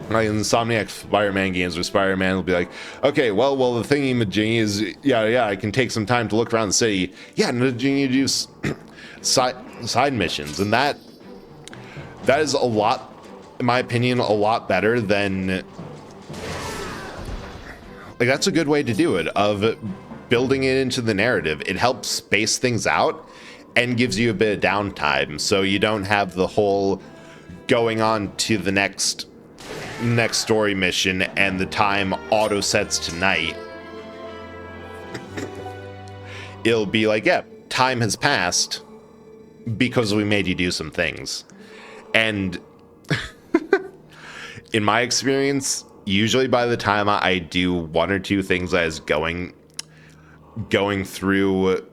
Like in Insomniac Spider-Man games where Spider-Man will be like, okay, well, the thingy-majiggy is, yeah, I can take some time to look around the city. Yeah, and you need to do side missions, and that is a lot, in my opinion, a lot better than... Like, that's a good way to do it, of building it into the narrative. It helps space things out and gives you a bit of downtime, so you don't have the whole going on to the next next story mission and the time auto sets to night, it'll be like, yeah, time has passed because we made you do some things. And in my experience, usually by the time I do one or two things I was going through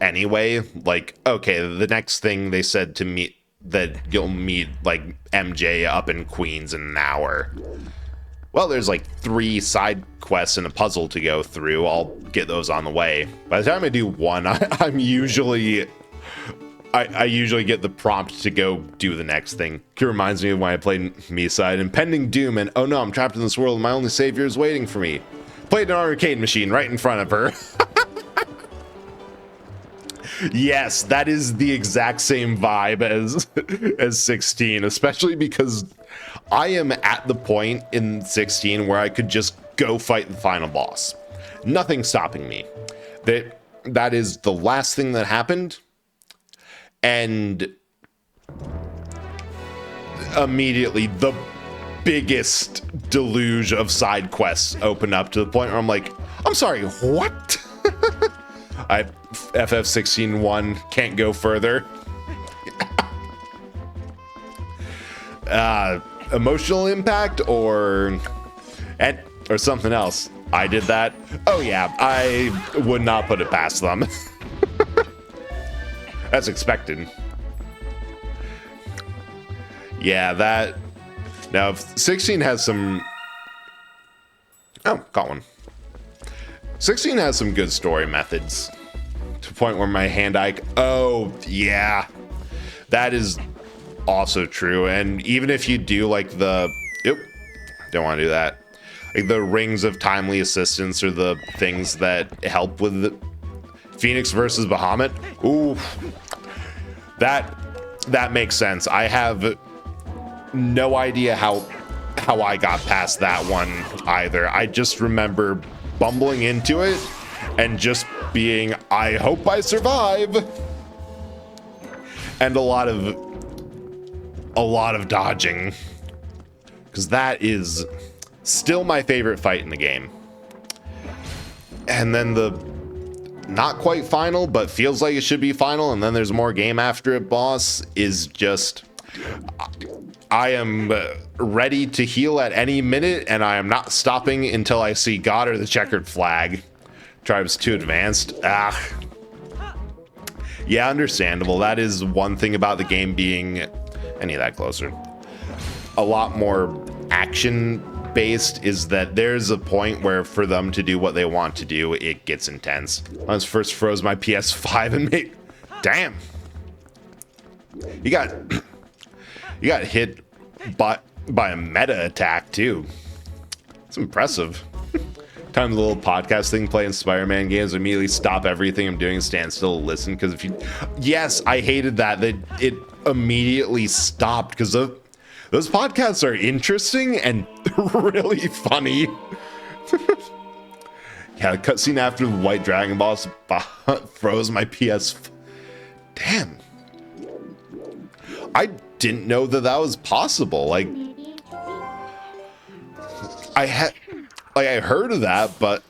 anyway, like, okay, the next thing they said to me that you'll meet like MJ up in Queens in an hour. Well, there's like 3 side quests and a puzzle to go through. I'll get those on the way. By the time I do one, I usually get the prompt to go do the next thing. It reminds me of when I played Misa, Impending Doom, and oh no, I'm trapped in this world and my only savior is waiting for me. Played an arcade machine right in front of her. Yes, that is the exact same vibe as 16, especially because I am at the point in 16 where I could just go fight the final boss. Nothing stopping me. That is the last thing that happened, and immediately the biggest deluge of side quests open up to the point where I'm like, I'm sorry, what? I FF16-1 can't go further. Emotional impact or something else. I did that. Oh yeah, I would not put it past them. That's expected. Yeah, that. Now, if 16 has some. Oh, got one. 16 has some good story methods. To the point where my hand-eye. Oh, yeah. That is also true. And even if you do like the. Oop. Don't want to do that. Like the rings of timely assistance or the things that help with the Phoenix versus Bahamut. Ooh. That makes sense. I have no idea how I got past that one either. I just remember bumbling into it and just being, I hope I survive. And a lot of dodging. Because that is still my favorite fight in the game. And then the not quite final, but feels like it should be final, and then there's more game after it boss is just... I am ready to heal at any minute, and I am not stopping until I see God or the checkered flag. Tribe's too advanced. Yeah, understandable. That is one thing about the game being any of that closer. A lot more action based is that there's a point where for them to do what they want to do, it gets intense. I was first froze my PS5 and made... Damn. You got hit by a meta attack too. It's impressive. Time the little podcast thing, playing Spider-Man games, immediately stop everything I'm doing, stand still, listen. Because if you, yes, I hated that it immediately stopped because those podcasts are interesting and really funny. Yeah, the cutscene after the White Dragon boss froze my PS. Damn. I didn't know that was possible. Like, I heard of that, but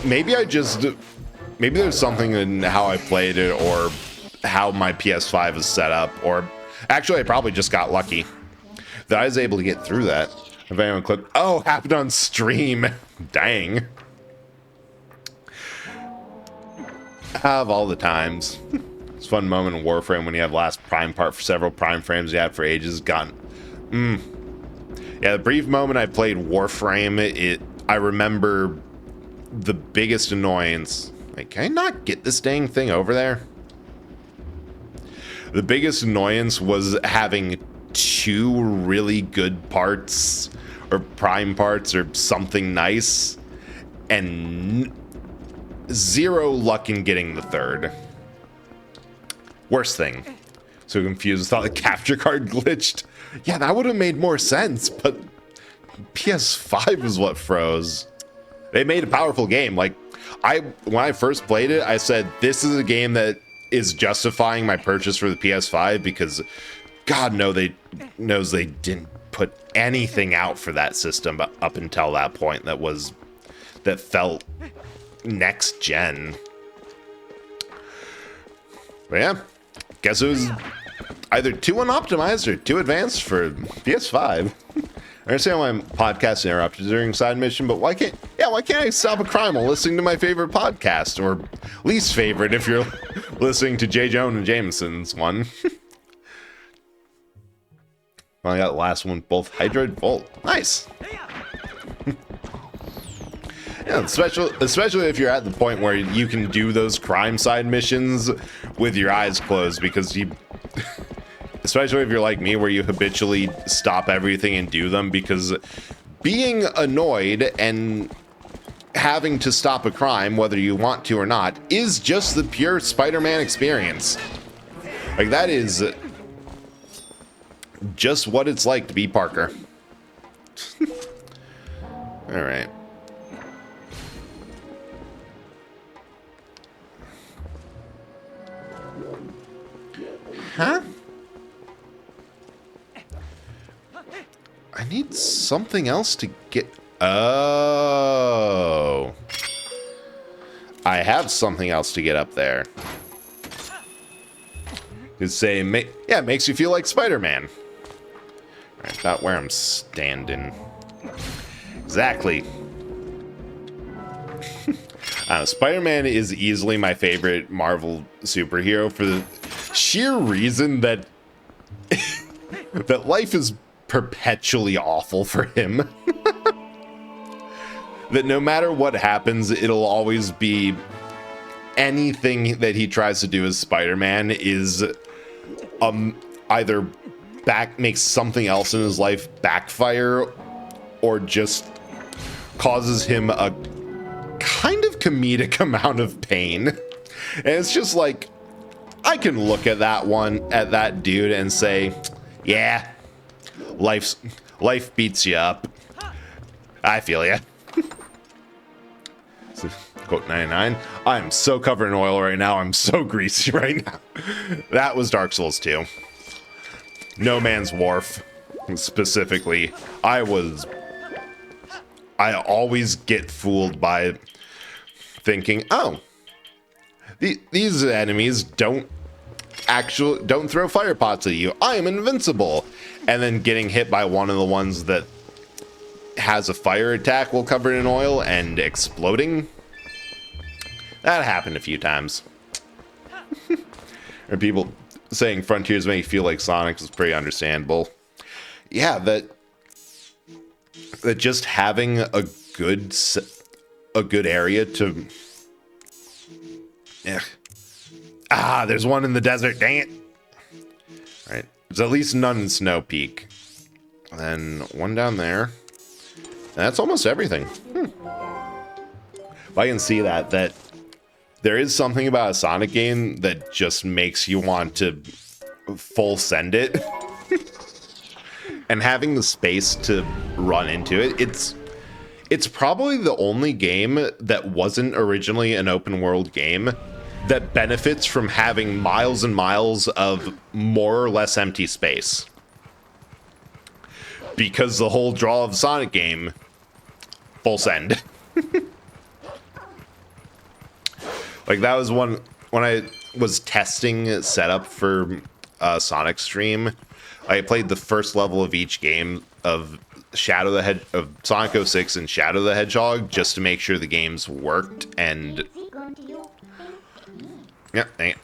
maybe there's something in how I played it or how my PS5 is set up, or actually I probably just got lucky that I was able to get through that. If anyone clicked, oh, happened on stream. Dang. Have all the times. It's a fun moment in Warframe when you have last prime part for several prime frames you had for ages gone. Yeah, the brief moment I played Warframe, I remember the biggest annoyance. Like, can I not get this dang thing over there? The biggest annoyance was having 2 really good parts or prime parts or something nice and 0 luck in getting the 3rd. Worst thing. So confused, thought the capture card glitched. Yeah, that would have made more sense, but PS5 is what froze. They made a powerful game. Like, when I first played it, I said, this is a game that is justifying my purchase for the PS5 because God knows they didn't put anything out for that system up until that point that felt next gen. But yeah, guess it was either too unoptimized or too advanced for PS5. I understand why podcasts interrupted during side mission, but why can't I stop a crime while listening to my favorite podcast, or least favorite if you're listening to J. Jonah Jameson's one. I got the last one, both Hydroid Volt. Nice. Yeah, especially if you're at the point where you can do those crime side missions with your eyes closed, because especially if you're like me, where you habitually stop everything and do them, because being annoyed and having to stop a crime, whether you want to or not, is just the pure Spider-Man experience. Like, that is just what it's like to be Parker. All right. Huh? I need something else to get... Oh. I have something else to get up there. You say, yeah, it makes you feel like Spider-Man. Right, about where I'm standing. Exactly. Spider-Man is easily my favorite Marvel superhero for the sheer reason that that life is perpetually awful for him. That no matter what happens, it'll always be anything that he tries to do as Spider-Man is either makes something else in his life backfire, or just causes him a kind of comedic amount of pain. And it's just like, I can look at that dude and say, yeah, life beats you up. I feel ya. So, quote 99, I'm so covered in oil right now, I'm so greasy right now. That was Dark Souls 2. No Man's Wharf, specifically. I always get fooled by thinking, oh, these enemies don't throw fire pots at you. I am invincible. And then getting hit by one of the ones that has a fire attack while covered in oil and exploding. That happened a few times. Or people saying Frontiers make you feel like Sonic is pretty understandable. Yeah, that just having a good area to... there's one in the desert, dang it. All right, there's at least none in Snow Peak. And then one down there. That's almost everything. I can see that there is something about a Sonic game that just makes you want to full send it. And having the space to run into it, it's probably the only game that wasn't originally an open world game that benefits from having miles and miles of more or less empty space. Because the whole draw of the Sonic game, full send. Like, that was one when I was testing setup for Sonic stream. I played the first level of each game of Sonic 06 and Shadow the Hedgehog just to make sure the games worked, and yeah, dang it.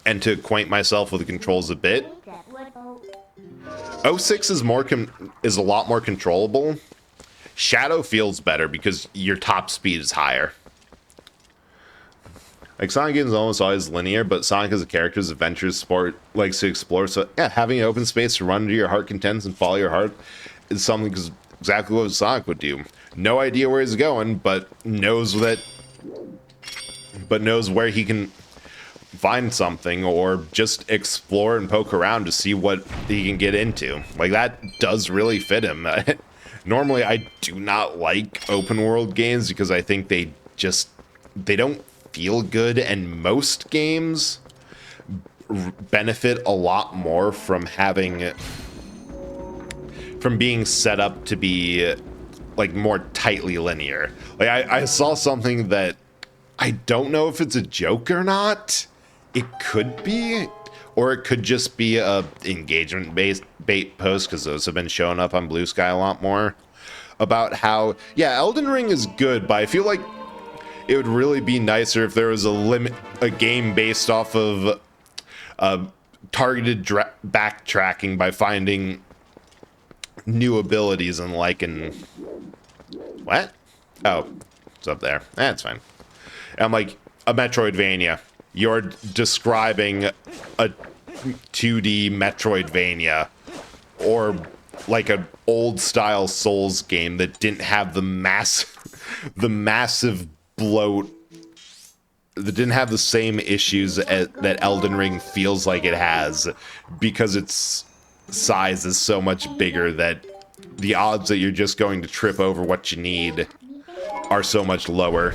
And to acquaint myself with the controls a bit. 06 is a lot more controllable. Shadow feels better because your top speed is higher. Like, Sonic games almost always linear, but Sonic as a character's adventures sport likes to explore. So yeah, having an open space to run to your heart contents and follow your heart is something exactly what Sonic would do. No idea where he's going, but knows where he can find something, or just explore and poke around to see what he can get into. Like, that does really fit him. Normally, I do not like open world games because I think they don't feel good, and most games benefit a lot more from being set up to be like more tightly linear. Like I saw something that I don't know if it's a joke or not. It could be, or it could just be a engagement based bait post, because those have been showing up on Blue Sky a lot more, about how, yeah, Elden Ring is good, but I feel like it would really be nicer if there was a game based off of targeted backtracking by finding new abilities and like, and what? Oh, it's up there. That's fine. And I'm like, a Metroidvania. You're describing a 2D Metroidvania, or like an old style Souls game that didn't have the massive bloat, that didn't have the same issues that Elden Ring feels like it has, because its size is so much bigger that the odds that you're just going to trip over what you need are so much lower.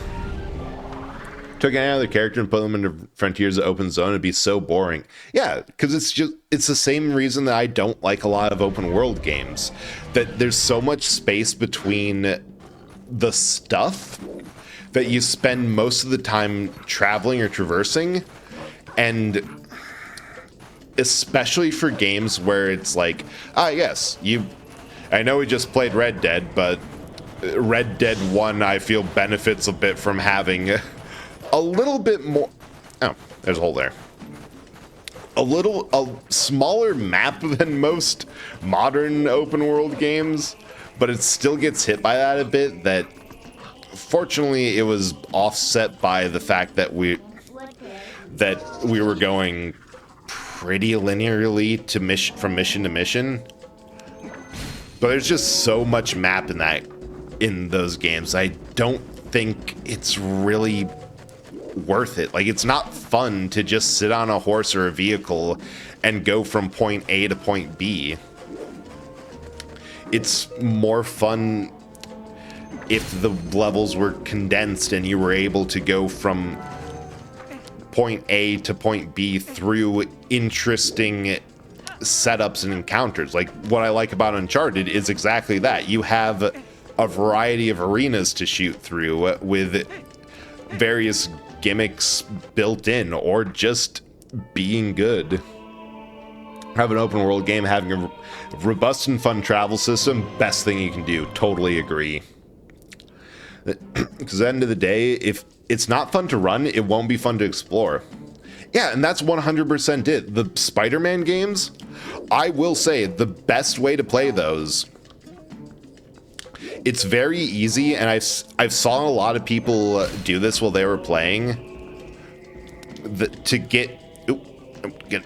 Took any other character and put them into Frontier's open zone, it'd be so boring. Yeah, because it's the same reason that I don't like a lot of open world games. That there's so much space between the stuff that you spend most of the time traveling or traversing, and especially for games where it's like, yes, I know we just played Red Dead, but Red Dead 1 I feel benefits a bit from having a little bit more. Oh, there's a hole there. A smaller map than most modern open world games, but it still gets hit by that a bit. That fortunately it was offset by the fact that we were going pretty linearly to from mission to mission. But there's just so much map in those games. I don't think it's really worth it. Like, it's not fun to just sit on a horse or a vehicle and go from point A to point B. It's more fun if the levels were condensed and you were able to go from point A to point B through interesting setups and encounters. Like, what I like about Uncharted is exactly that. You have a variety of arenas to shoot through with various gimmicks built in, or just being good. Have an open world game, having a robust and fun travel system, best thing you can do. Totally agree. Because at the end of the day, if it's not fun to run, it won't be fun to explore. Yeah, and that's 100% it. The Spider-Man games, I will say, the best way to play those, it's very easy, and I've saw a lot of people do this while they were playing. To get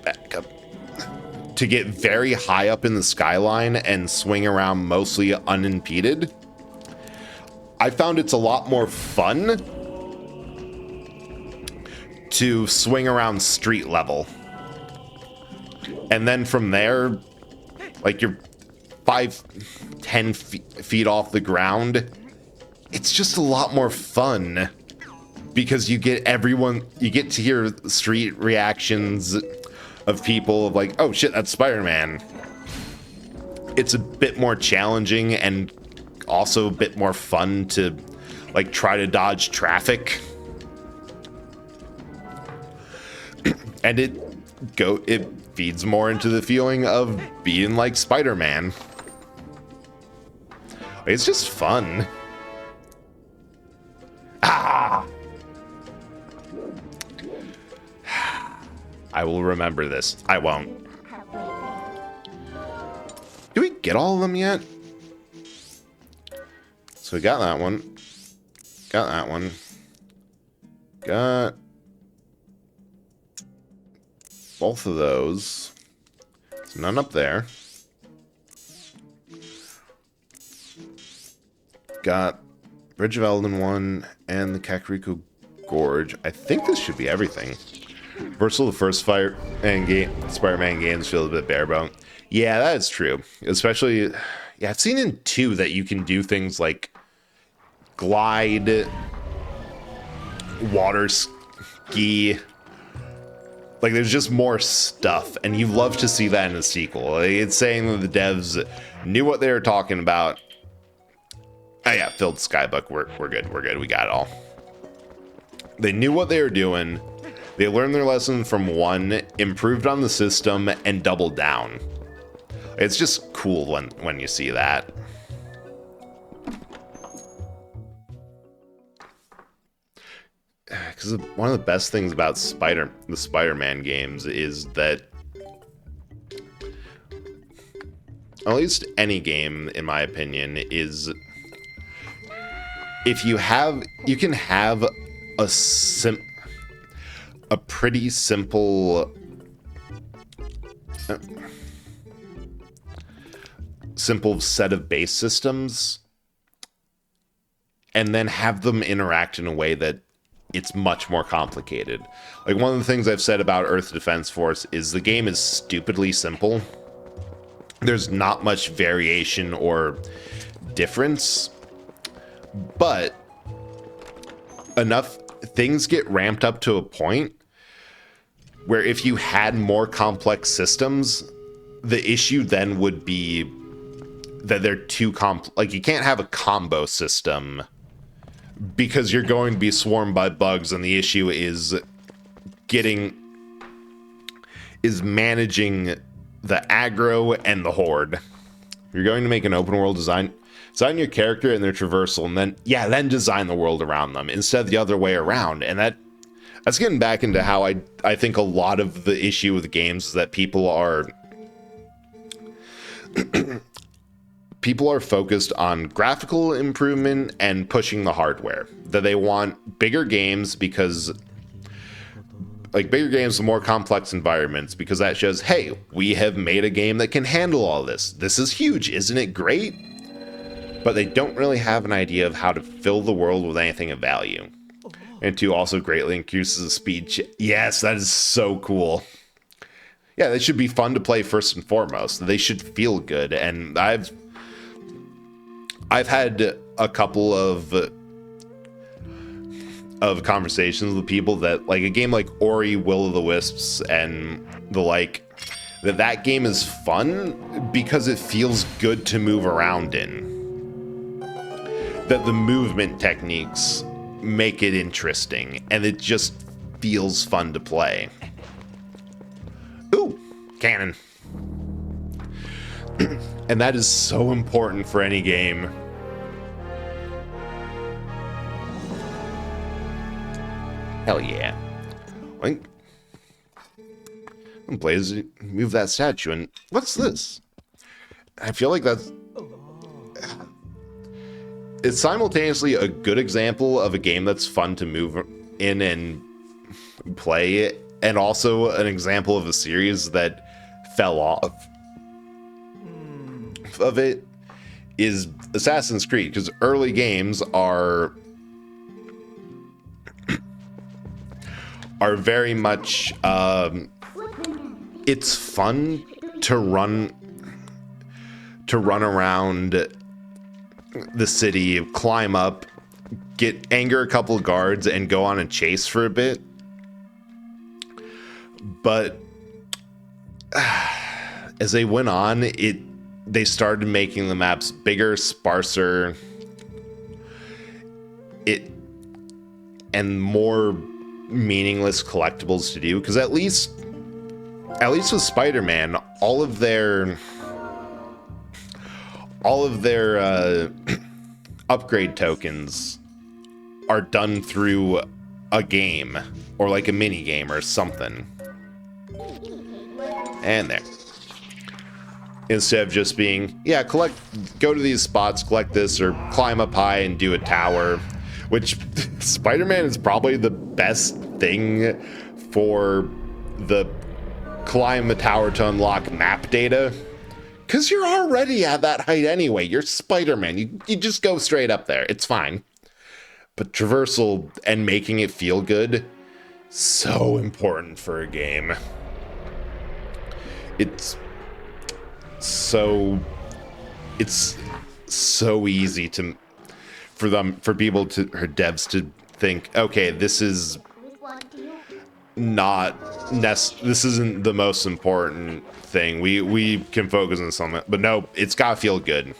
back up, to get very high up in the skyline and swing around mostly unimpeded. I found it's a lot more fun to swing around street level, and then from there, like, you're 5-10 feet off the ground. It's just a lot more fun because you get to hear street reactions of people of like, oh shit, that's Spider-Man. It's a bit more challenging and also a bit more fun to like try to dodge traffic. And it feeds more into the feeling of being like Spider-Man. It's just fun. Ah! I will remember this. I won't. Do we get all of them yet? So we got that one. Got that one. Got both of those. There's none up there. Got Bridge of Eldin 1 and the Kakariko Gorge. I think this should be everything. Versal, the first Spider-Man games feel a bit bare-boned. Yeah, that is true. Especially, yeah, I've seen in 2 that you can do things like glide, water bulky. Like, there's just more stuff, and you love to see that in a sequel. Like, it's saying that the devs knew what they were talking about. Oh yeah, filled Skybook. We're good. We're good. We got it all. They knew what they were doing. They learned their lesson from 1, improved on the system, and doubled down. It's just cool when you see that. Because one of the best things about the Spider-Man games is that, at least any game, in my opinion, is if you can have a pretty simple set of base systems, and then have them interact in a way that it's much more complicated. Like, one of the things I've said about Earth Defense Force is the game is stupidly simple. There's not much variation or difference, but enough things get ramped up to a point where if you had more complex systems, the issue then would be that they're too like, you can't have a combo system because you're going to be swarmed by bugs, and the issue is managing the aggro and the horde. You're going to make an open world design your character and their traversal, and then design the world around them instead of the other way around. And that's getting back into how I think a lot of the issue with games is that people are focused on graphical improvement and pushing the hardware. That they want bigger games because, like, bigger games with more complex environments, because that shows, hey, we have made a game that can handle all this. This is huge, isn't it great? But they don't really have an idea of how to fill the world with anything of value. And 2, also greatly increases the speed. Yes, that is so cool. Yeah, they should be fun to play first and foremost. They should feel good. And I've had a couple of conversations with people that, like, a game like Ori, Will of the Wisps, and the like, that game is fun because it feels good to move around in. That the movement techniques make it interesting, and it just feels fun to play. Ooh, cannon. And that is so important for any game. Hell yeah. Like, Blaze, move that statue, and what's this? I feel like it's simultaneously a good example of a game that's fun to move in and play, and also an example of a series that fell off of it is Assassin's Creed, because early games are very much it's fun to run around the city, climb up, anger a couple of guards, and go on a chase for a bit. But as they went on, they started making the maps bigger, sparser, and more meaningless collectibles to do. Because at least with Spider-Man, all of their upgrade tokens are done through a game or like a mini game or something. And there. Instead of just being, yeah, go to these spots, collect this, or climb up high and do a tower, which Spider-Man is probably the best thing for the climb a tower to unlock map data. Because you're already at that height anyway. You're Spider-Man. You just go straight up there. It's fine. But traversal and making it feel good, so important for a game. It's so easy for devs to think, okay, this is this isn't the most important thing. We can focus on something, but no, it's gotta feel good.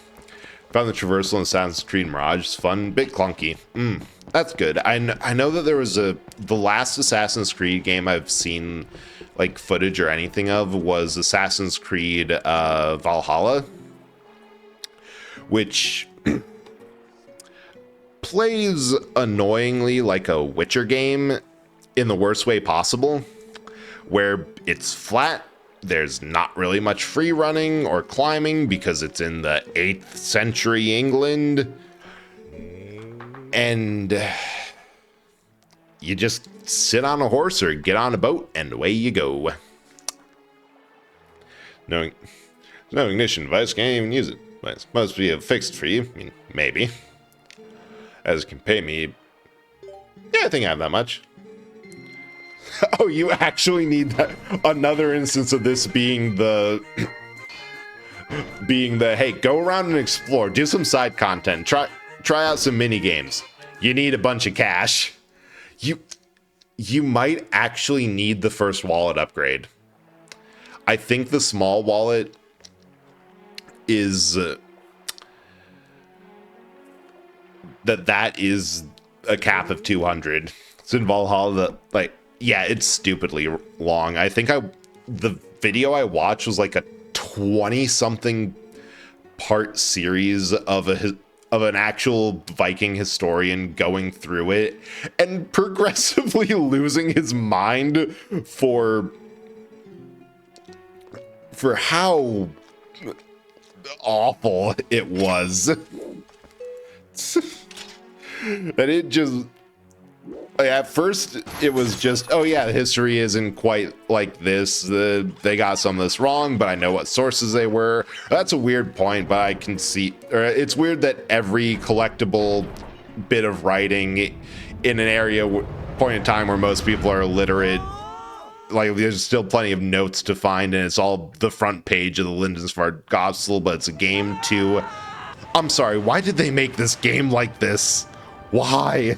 Found the traversal in Assassin's Creed Mirage. It's fun, bit clunky. That's good. I know that there was the last Assassin's Creed game I've seen like footage or anything of was Assassin's Creed Valhalla, which plays annoyingly like a Witcher game in the worst way possible, where it's flat. There's not really much free running or climbing because it's in the 8th century England. And you just sit on a horse or get on a boat and away you go. No ignition device, can't even use it. But it's supposed to be fixed for you. I mean, maybe. As it can pay me. Yeah, I think I have that much. Oh, you actually need that. Another instance of this being the hey, go around and explore, do some side content, try out some mini games. You need a bunch of cash. You might actually need the first wallet upgrade. I think the small wallet is that is a cap of 200. It's in Valhalla, like, yeah, it's stupidly long. I think the video I watched was like a 20-something part series of an actual Viking historian going through it and progressively losing his mind for how awful it was. And it just, at first it was just, oh yeah, the history isn't quite like this. They got some of this wrong, but I know what sources they were. That's a weird point, but I can see, or it's weird that every collectible bit of writing in an area, point in time where most people are illiterate, like there's still plenty of notes to find, and it's all the front page of the Lindensvard Gospel, but it's a game too. I'm sorry, why did they make this game like this? Why?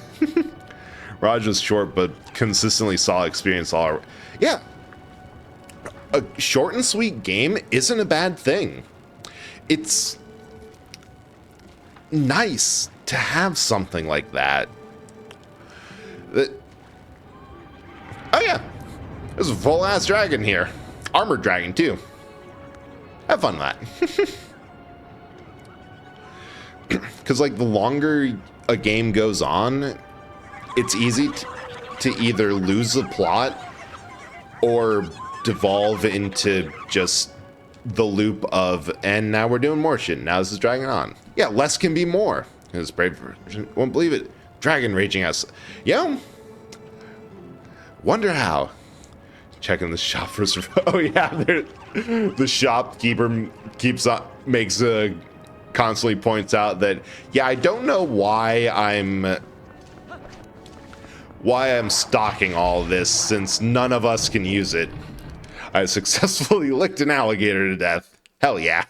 Raj was short, but consistently solid experience all. Yeah. A short and sweet game isn't a bad thing. It's nice to have something like that. Oh yeah. There's a full-ass dragon here. Armored dragon, too. Have fun with that. Because, like, the longer a game goes on, it's easy to either lose the plot or devolve into just the loop of, and now we're doing more shit. Now this is dragging on. Yeah, less can be more. It's brave. Won't believe it. Dragon raging us. Yeah. Wonder how. Checking the shop for. Oh yeah, the shopkeeper constantly points out that, yeah, I don't know why I'm stocking all this since none of us can use it. I successfully licked an alligator to death. Hell yeah.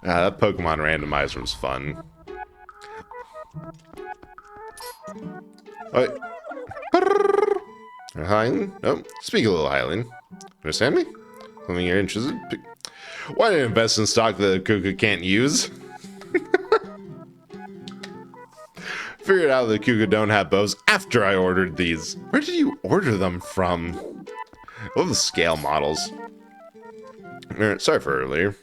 That Pokemon randomizer was fun. Oh, Hylian? No, speak a little, Hylian. Understand me? Something you're interested in? Why did I invest in stock that Kuka can't use? Figured out that Kuka don't have bows after I ordered these. Where did you order them from? I love the scale models. Sorry for earlier.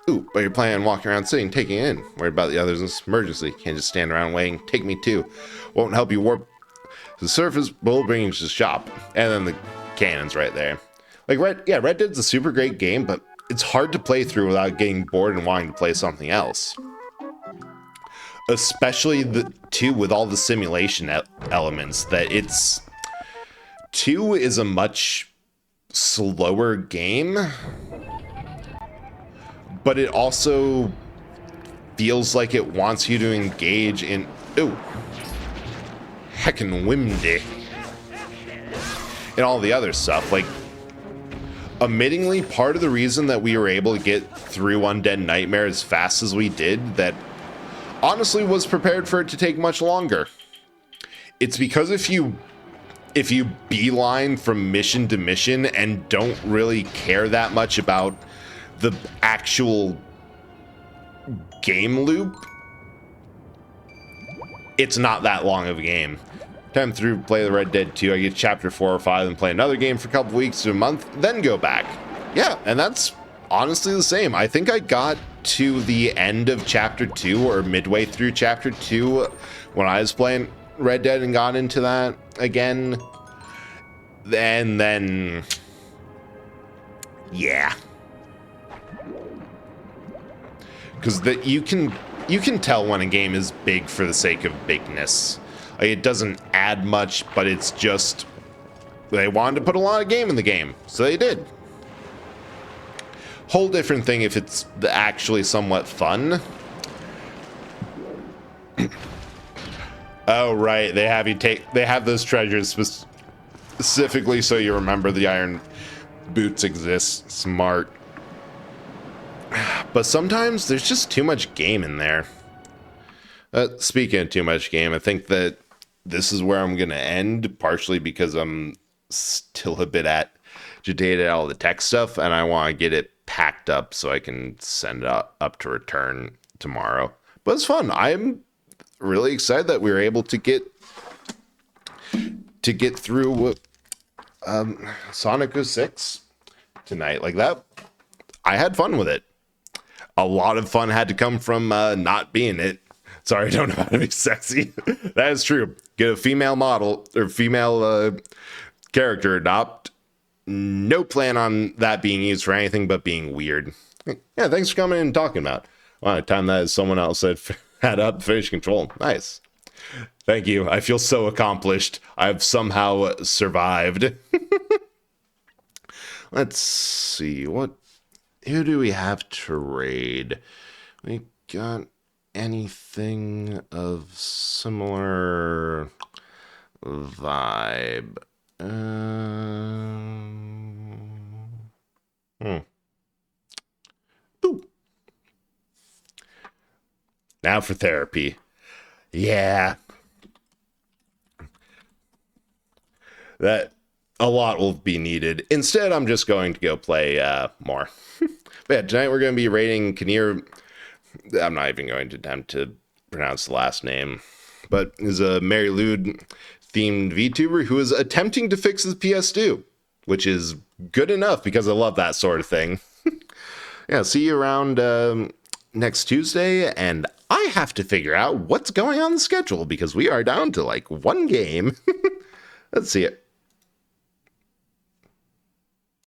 Ooh, but you're planning on walking around sitting, taking it in. Worried about the others in this emergency. Can't just stand around waiting. Take me too. Won't help you warp the surface, but will bring you to the shop. And then the cannon's right there. Like, Red Dead's a super great game, but it's hard to play through without getting bored and wanting to play something else. Especially with all the simulation elements, that 2 is a much slower game, but it also feels like it wants you to engage in, heckin' windy, and all the other stuff. Like, admittingly, part of the reason that we were able to get through Undead Nightmare as fast as we did, that honestly was prepared for it to take much longer, It's because if you beeline from mission to mission and don't really care that much about the actual game loop, it's not that long of a game. Time through, play the Red Dead 2, I get chapter 4 or 5 and play another game for a couple weeks to a month, then go back. Yeah, and that's honestly the same. I think I got to the end of chapter 2 or midway through chapter 2 when I was playing Red Dead and got into that again. And then, yeah. Because you can tell when a game is big for the sake of bigness. Like, it doesn't add much, but it's just they wanted to put a lot of game in the game, so they did. Whole different thing if it's actually somewhat fun. Oh right, they have those treasures specifically so you remember the iron boots exist. Smart. But sometimes there's just too much game in there. Speaking of too much game, I think that this is where I'm going to end, partially because I'm still a bit agitated at all the tech stuff, and I want to get it packed up so I can send it up to return tomorrow. But it's fun. I'm really excited that we were able to get through Sonic 06 tonight. Like that, I had fun with it. A lot of fun had to come from not being it. Sorry, I don't know how to be sexy. That is true. Get a female model or female character adopt. No plan on that being used for anything but being weird. Yeah, thanks for coming in and talking about it. Wow, time that is someone else that had up finish control. Nice. Thank you. I feel so accomplished. I've somehow survived. Let's see. Who do we have to raid? We got anything of similar vibe? Ooh. Now for therapy. Yeah. That a lot will be needed. Instead, I'm just going to go play more. But yeah, tonight we're going to be raiding Kinnear. I'm not even going to attempt to pronounce the last name, but is a Mary Lude themed VTuber who is attempting to fix his PS2, which is good enough because I love that sort of thing. Yeah, see you around next Tuesday, and I have to figure out what's going on the schedule because we are down to like one game. Let's see it.